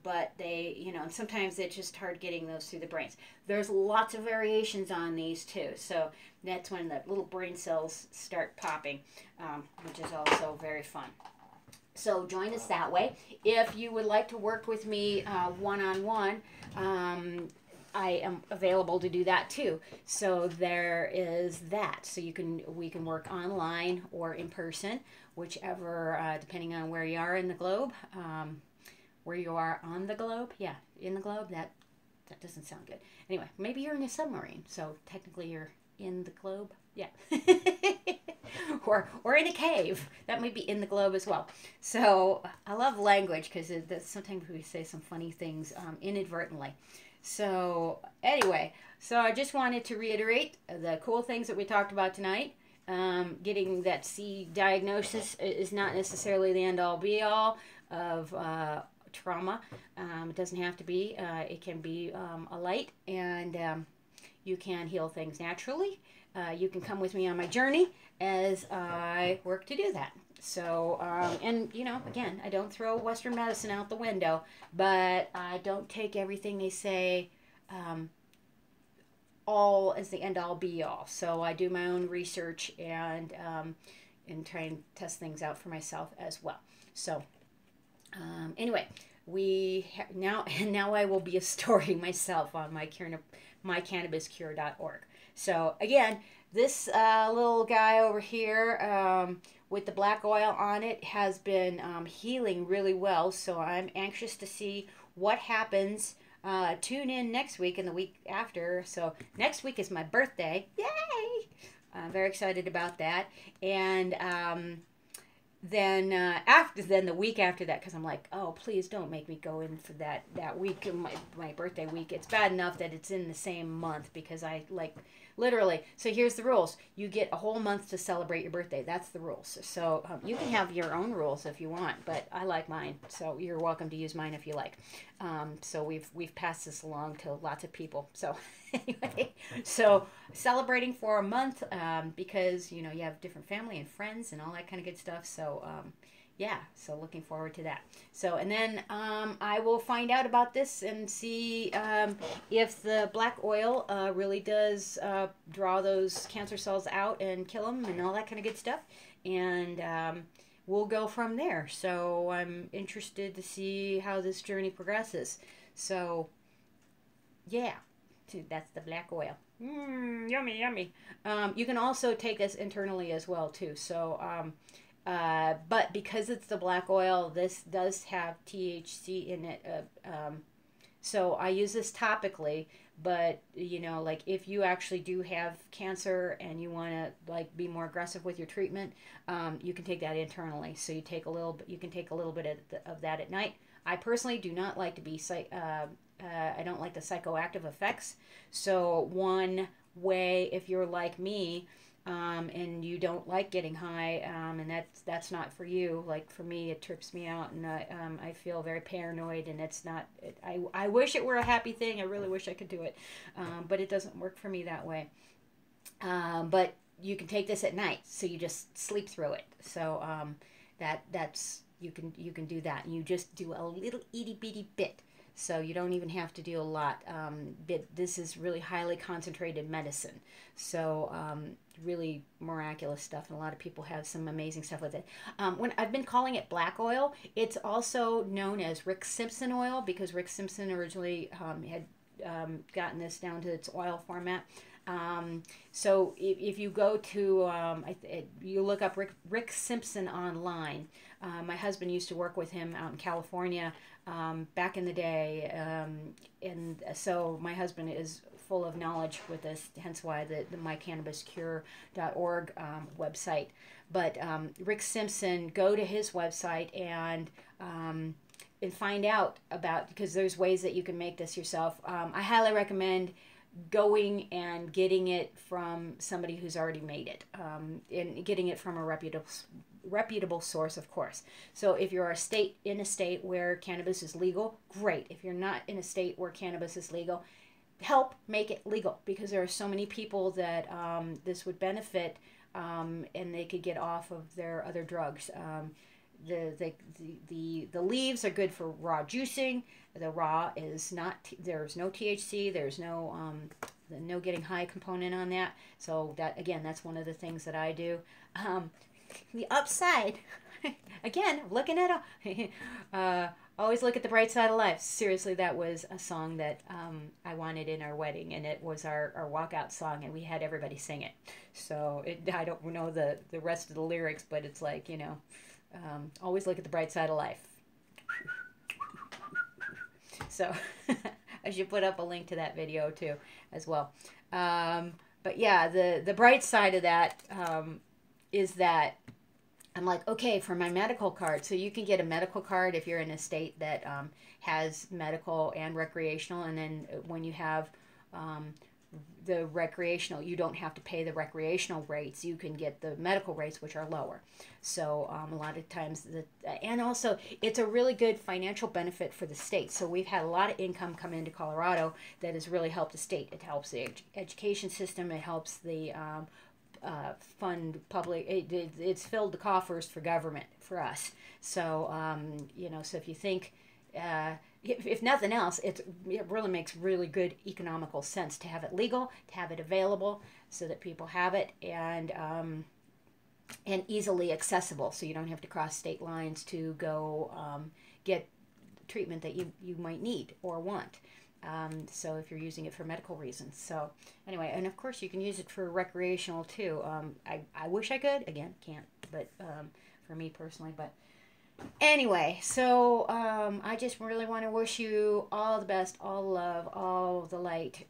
but they, and sometimes it's just hard getting those through the brains. There's lots of variations on these too, so that's when the little brain cells start popping, which is also very fun. So join us that way. If you would like to work with me one-on-one, I am available to do that too. So there is that. So we can work online or in person, whichever, depending on where you are in the globe. Where you are on the globe, yeah, in the globe. That doesn't sound good. Anyway, maybe you're in a submarine, so technically you're in the globe. Yeah. or in a cave. That might be in the globe as well. So I love language because sometimes we say some funny things inadvertently. So anyway, so I just wanted to reiterate the cool things that we talked about tonight. Getting that C diagnosis is not necessarily the end-all be-all of trauma. It doesn't have to be. It can be a light, and you can heal things naturally. You can come with me on my journey as I work to do that. So, and again, I don't throw Western medicine out the window, but I don't take everything they say all as the end all be all. So I do my own research and try and test things out for myself as well. So anyway, now I will be a story myself on mycannabiscure.org. So again, this little guy over here with the black oil on it has been healing really well. So I'm anxious to see what happens. Tune in next week and the week after. So next week is my birthday. Yay! I'm very excited about that. And then the week after that, because I'm like, oh, please don't make me go in for that week, my birthday week. It's bad enough that it's in the same month because I literally. So here's the rules. You get a whole month to celebrate your birthday. That's the rules. So you can have your own rules if you want, but I like mine. So you're welcome to use mine if you like. So we've passed this along to lots of people. So anyway, so celebrating for a month because you have different family and friends and all that kind of good stuff. So yeah, so looking forward to that. So, and then I will find out about this and see if the black oil really does draw those cancer cells out and kill them and all that kind of good stuff. And we'll go from there. So I'm interested to see how this journey progresses. So, yeah, that's the black oil. Yummy, yummy. You can also take this internally as well, too. So, but because it's the black oil, this does have THC in it. So I use this topically, but like if you actually do have cancer and you want to be more aggressive with your treatment, you can take that internally. So you take a little bit. You can take a little bit of that at night. I personally do not like to be I don't like the psychoactive effects. So one way, if you're like me, and you don't like getting high, and that's not for you. Like for me, it trips me out, and I feel very paranoid, and it's not. I wish it were a happy thing. I really wish I could do it, but it doesn't work for me that way. But you can take this at night, so you just sleep through it. So that's you can do that. You just do a little itty bitty bit. So you don't even have to do a lot. This is really highly concentrated medicine. So really miraculous stuff. And a lot of people have some amazing stuff with it. When I've been calling it black oil, it's also known as Rick Simpson oil because Rick Simpson originally had gotten this down to its oil format. So if you go to, you look up Rick Simpson online. My husband used to work with him out in California back in the day. And so my husband is full of knowledge with this, hence why the mycannabiscure.org website. But Rick Simpson, go to his website and find out about, because there's ways that you can make this yourself. I highly recommend going and getting it from somebody who's already made it, and getting it from a reputable source, of course. So if you're in a state where cannabis is legal, great. If you're not in a state where cannabis is legal, help make it legal, because there are so many people that this would benefit, and they could get off of their other drugs. The leaves are good for raw juicing. The raw is not, there's no THC, there's no no getting high component on that. So that, again, that's one of the things that I do. The upside, again, looking at always look at the bright side of life. Seriously, that was a song that I wanted in our wedding, and it was our walkout song, and we had everybody sing it. So I don't know the rest of the lyrics, but it's like, you know, always look at the bright side of life. So I should put up a link to that video too as well. But yeah, the bright side of that is that I'm like, okay, for my medical card, so you can get a medical card if you're in a state that has medical and recreational, and then when you have the recreational, you don't have to pay the recreational rates. You can get the medical rates, which are lower. So a lot of times, and also it's a really good financial benefit for the state. So we've had a lot of income come into Colorado that has really helped the state. It helps the education system. It helps the fund public. It's filled the coffers for government for us. So you know, so if you think, if nothing else, it really makes really good economical sense to have it legal, to have it available, so that people have it, and easily accessible, so you don't have to cross state lines to go get treatment that you might need or want. So if you're using it for medical reasons. So anyway, and of course you can use it for recreational too. I wish I could, again, can't, but for me personally, but anyway, so I just really want to wish you all the best, all the love, all the light.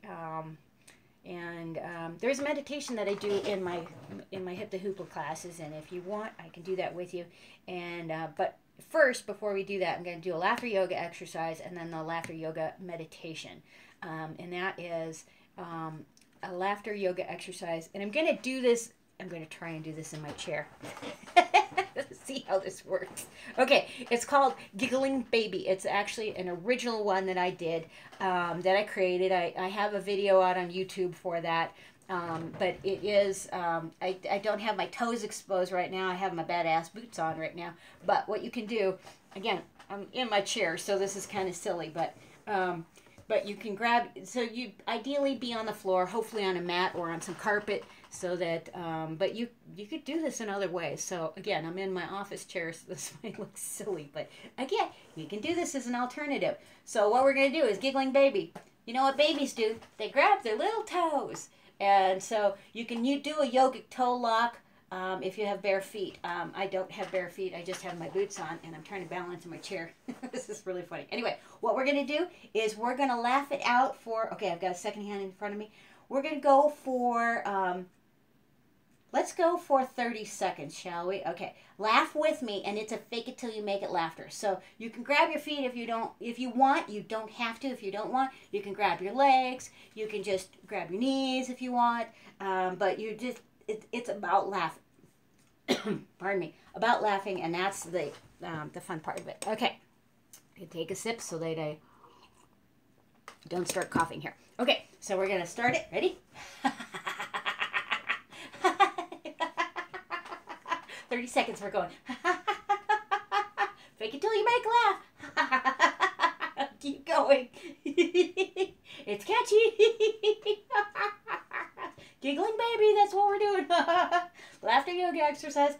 And there's a meditation that I do in my Hip the Hoopla classes, and if you want, I can do that with you. And but first, before we do that, I'm going to do a laughter yoga exercise and then the laughter yoga meditation. And that is a laughter yoga exercise. And I'm going to do this, I'm going to try and do this in my chair. See how this works. Okay, it's called Giggling Baby. It's actually an original one that I did, that I created. I have a video out on YouTube for that. But it is, I don't have my toes exposed right now. I have my badass boots on right now. But what you can do, again, I'm in my chair, so this is kind of silly, but you can grab, so you ideally be on the floor, hopefully on a mat or on some carpet, so that, but you could do this in other ways. So again, I'm in my office chair, so this might look silly, but again, you can do this as an alternative. So what we're going to do is Giggling Baby. You know what babies do? They grab their little toes. And so you do a yogic toe lock if you have bare feet. I don't have bare feet. I just have my boots on, and I'm trying to balance in my chair. This is really funny. Anyway, what we're going to do is we're going to laugh it out for, okay, I've got a second hand in front of me. We're going to go for, let's go for 30 seconds, shall we? Okay, laugh with me, and it's a fake it till you make it laughter. So you can grab your feet if you want. You don't have to if you don't want. You can grab your legs. You can just grab your knees if you want. But it's about laughing. Pardon me, about laughing, and that's the fun part of it. Okay, you take a sip so that I don't start coughing here. Okay, so we're gonna start it. Ready? 30 seconds, we're going. Fake it till you make laugh. Keep going. It's catchy. Giggling Baby, that's what we're doing. Laughter yoga exercise.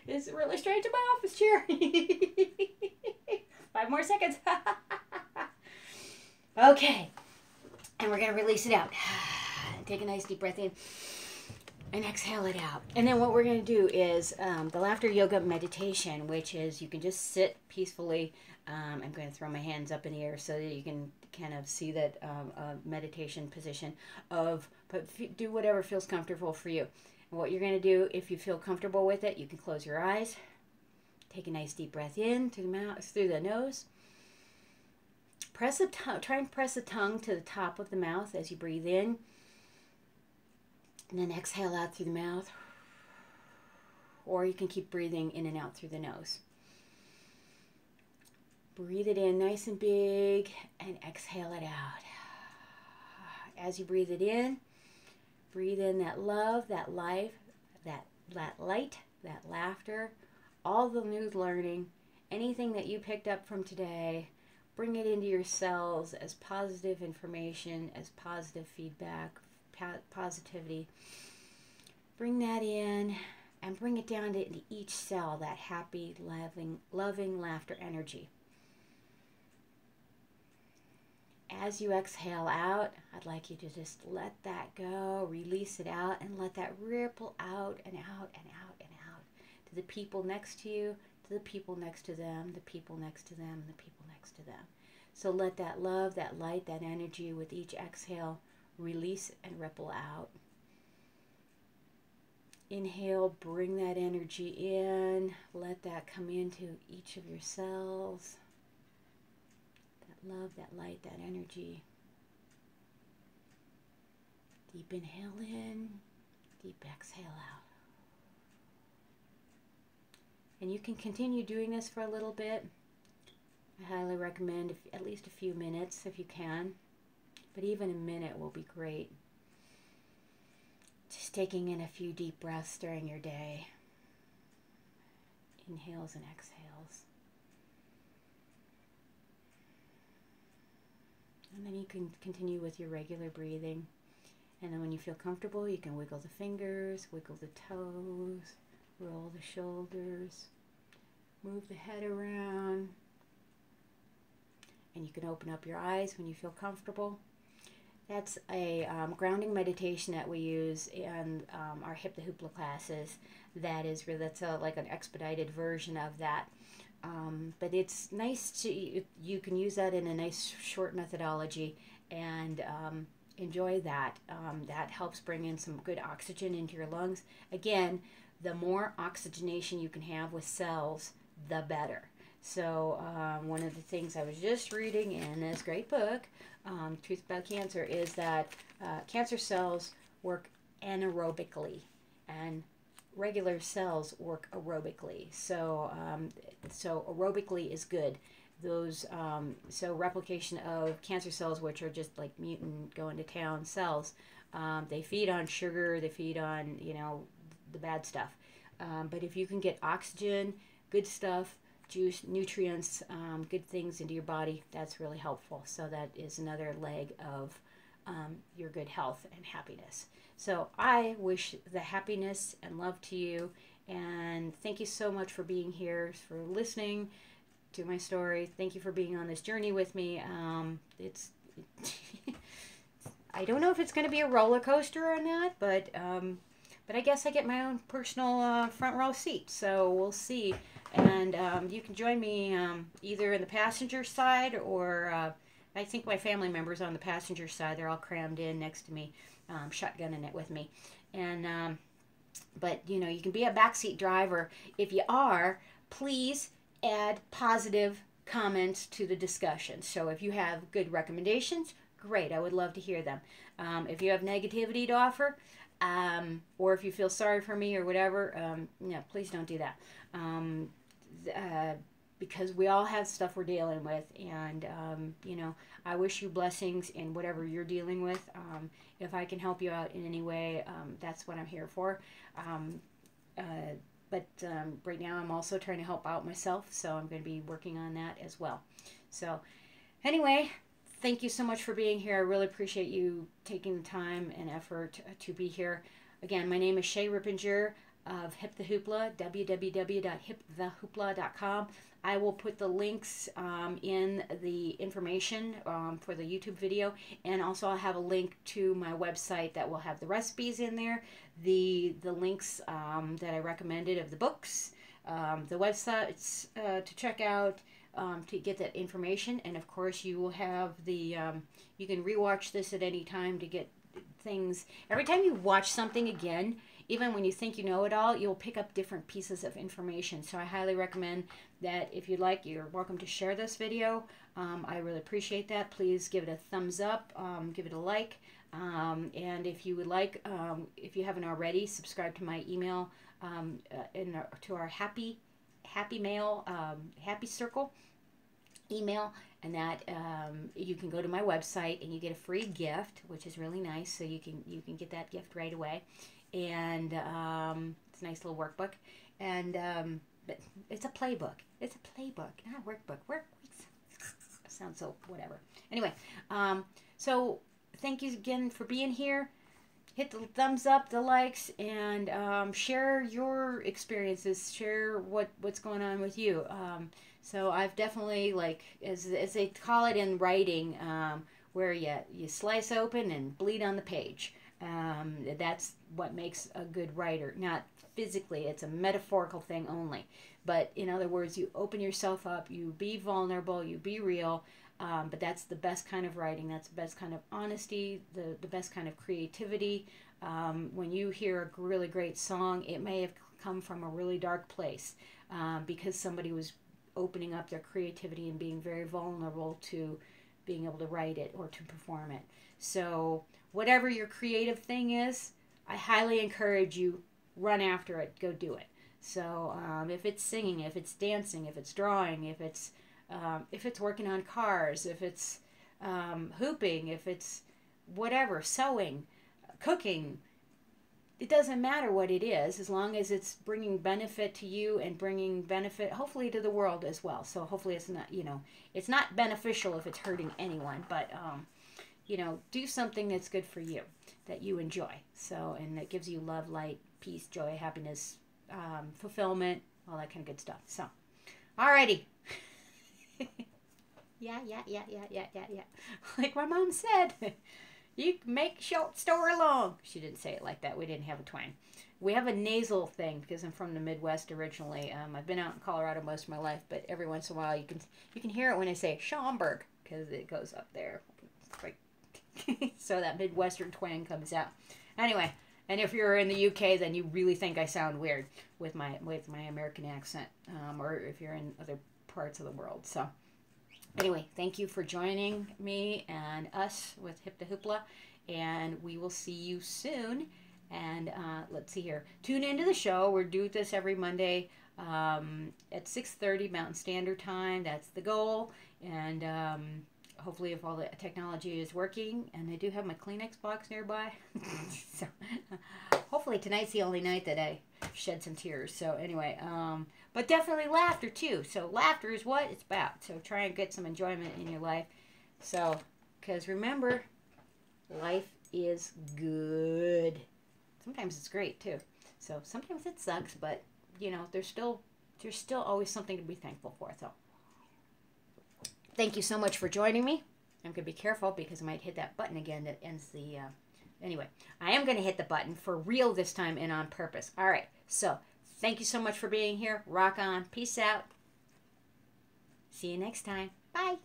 It's really straight to my office chair. 5 more seconds. Okay. And we're going to release it out. Take a nice deep breath in. and exhale it out. And then what we're going to do is the laughter yoga meditation, which is you can just sit peacefully. I'm going to throw my hands up in the air so that you can kind of see that meditation position of, but do whatever feels comfortable for you. And what you're going to do, if you feel comfortable with it, you can close your eyes. Take a nice deep breath in through the mouth, through the nose. Press the try and press the tongue to the top of the mouth as you breathe in. And then exhale out through the mouth. Or you can keep breathing in and out through the nose. Breathe it in nice and big and exhale it out. As you breathe it in, breathe in that love, that life, that light, that laughter, all the new learning, anything that you picked up from today. Bring it into your cells as positive information, as positive feedback, positivity. Bring that in and bring it down into each cell, that happy, loving laughter energy. As you exhale out, I'd like you to just let that go, release it out, and let that ripple out and out and out and out to the people next to you, to the people next to them, the people next to them, and the people next to them. So let that love, that light, that energy with each exhale release and ripple out. Inhale, bring that energy in. Let that come into each of your cells. That love, that light, that energy. Deep inhale in, deep exhale out. And you can continue doing this for a little bit. I highly recommend at least a few minutes if you can. But even a minute will be great. Just taking in a few deep breaths during your day. Inhales and exhales. And then you can continue with your regular breathing. And then when you feel comfortable, you can wiggle the fingers, wiggle the toes, roll the shoulders, move the head around. And you can open up your eyes when you feel comfortable. That's a grounding meditation that we use in our Hip the Hoopla classes. That's like an expedited version of that. But it's nice to, you can use that in a nice short methodology and enjoy that. That helps bring in some good oxygen into your lungs. Again, the more oxygenation you can have with cells, the better. So one of the things I was just reading in this great book, Truth About Cancer, is that cancer cells work anaerobically and regular cells work aerobically. So aerobically is good. Those so replication of cancer cells, which are just like mutant going to town cells, they feed on sugar, they feed on the bad stuff. But if you can get oxygen, good stuff, juice, nutrients, good things into your body, that's really helpful. So that is another leg of your good health and happiness. So I wish the happiness and love to you, and thank you so much for being here, for listening to my story. Thank you for being on this journey with me. I don't know if it's going to be a roller coaster or not, but I guess I get my own personal front row seat, so we'll see. And you can join me either in the passenger side, or I think my family members on the passenger side. They're all crammed in next to me, shotgunning it with me. And but you can be a backseat driver. If you are, please add positive comments to the discussion. So if you have good recommendations, great. I would love to hear them. If you have negativity to offer, or if you feel sorry for me or whatever, no, please don't do that. Because we all have stuff we're dealing with, and I wish you blessings in whatever you're dealing with. If I can help you out in any way, that's what I'm here for. But right now I'm also trying to help out myself, so I'm going to be working on that as well. So anyway, thank you so much for being here. I really appreciate you taking the time and effort to be here. Again, my name is Shay Rippinger. of Hip the Hoopla, www.hipthehoopla.com. I will put the links in the information for the YouTube video, and also I'll have a link to my website that will have the recipes in there, the links that I recommended of the books, the websites to check out to get that information, and of course you will have the you can rewatch this at any time to get things. Every time you watch something again, even when you think you know it all, you'll pick up different pieces of information. So I highly recommend that if you'd like, you're welcome to share this video. I really appreciate that. Please give it a thumbs up, give it a like, and if you would like, if you haven't already, subscribe to my email to our happy mail, happy circle email, and that you can go to my website and you get a free gift, which is really nice. So you can get that gift right away, and it's a nice little workbook, and but it's a playbook. It's a playbook, not a workbook. Sounds so whatever. Anyway, so thank you again for being here. Hit the thumbs up, the likes, and share your experiences. Share what's going on with you. So I've definitely, like, as they call it in writing, where you slice open and bleed on the page. That's what makes a good writer. Not physically, it's a metaphorical thing only. But in other words, you open yourself up, you be vulnerable, you be real. But that's the best kind of writing. That's the best kind of honesty, the best kind of creativity. When you hear a really great song, it may have come from a really dark place because somebody was opening up their creativity and being very vulnerable to being able to write it or to perform it. So whatever your creative thing is, I highly encourage you, run after it, go do it. So if it's singing, if it's dancing, if it's drawing, if it's working on cars, if it's hooping, if it's whatever, sewing, cooking, it doesn't matter what it is, as long as it's bringing benefit to you and bringing benefit, hopefully, to the world as well. So hopefully it's not, it's not beneficial if it's hurting anyone, but, do something that's good for you, that you enjoy. So, and that gives you love, light, peace, joy, happiness, fulfillment, all that kind of good stuff. So, alrighty. Yeah. Like my mom said, you make short story long. She didn't say it like that. We didn't have a twang. We have a nasal thing because I'm from the Midwest originally. I've been out in Colorado most of my life, but every once in a while you can hear it when I say Schaumburg because it goes up there. So that Midwestern twang comes out. Anyway, and if you're in the UK, then you really think I sound weird with my American accent, or if you're in other parts of the world. So anyway, thank you for joining me and us with Hip to Hoopla, and we will see you soon. And let's see here. Tune into the show. We're doing this every Monday at 6:30 Mountain Standard Time. That's the goal. And hopefully if all the technology is working, and I do have my Kleenex box nearby. So hopefully tonight's the only night that I shed some tears. So anyway, but definitely laughter too. So laughter is what it's about. So try and get some enjoyment in your life. So, because remember, life is good. Sometimes it's great too. So sometimes it sucks, but there's still always something to be thankful for. So thank you so much for joining me. I'm going to be careful because I might hit that button again that ends the... Anyway, I am going to hit the button for real this time and on purpose. All right, so thank you so much for being here. Rock on. Peace out. See you next time. Bye.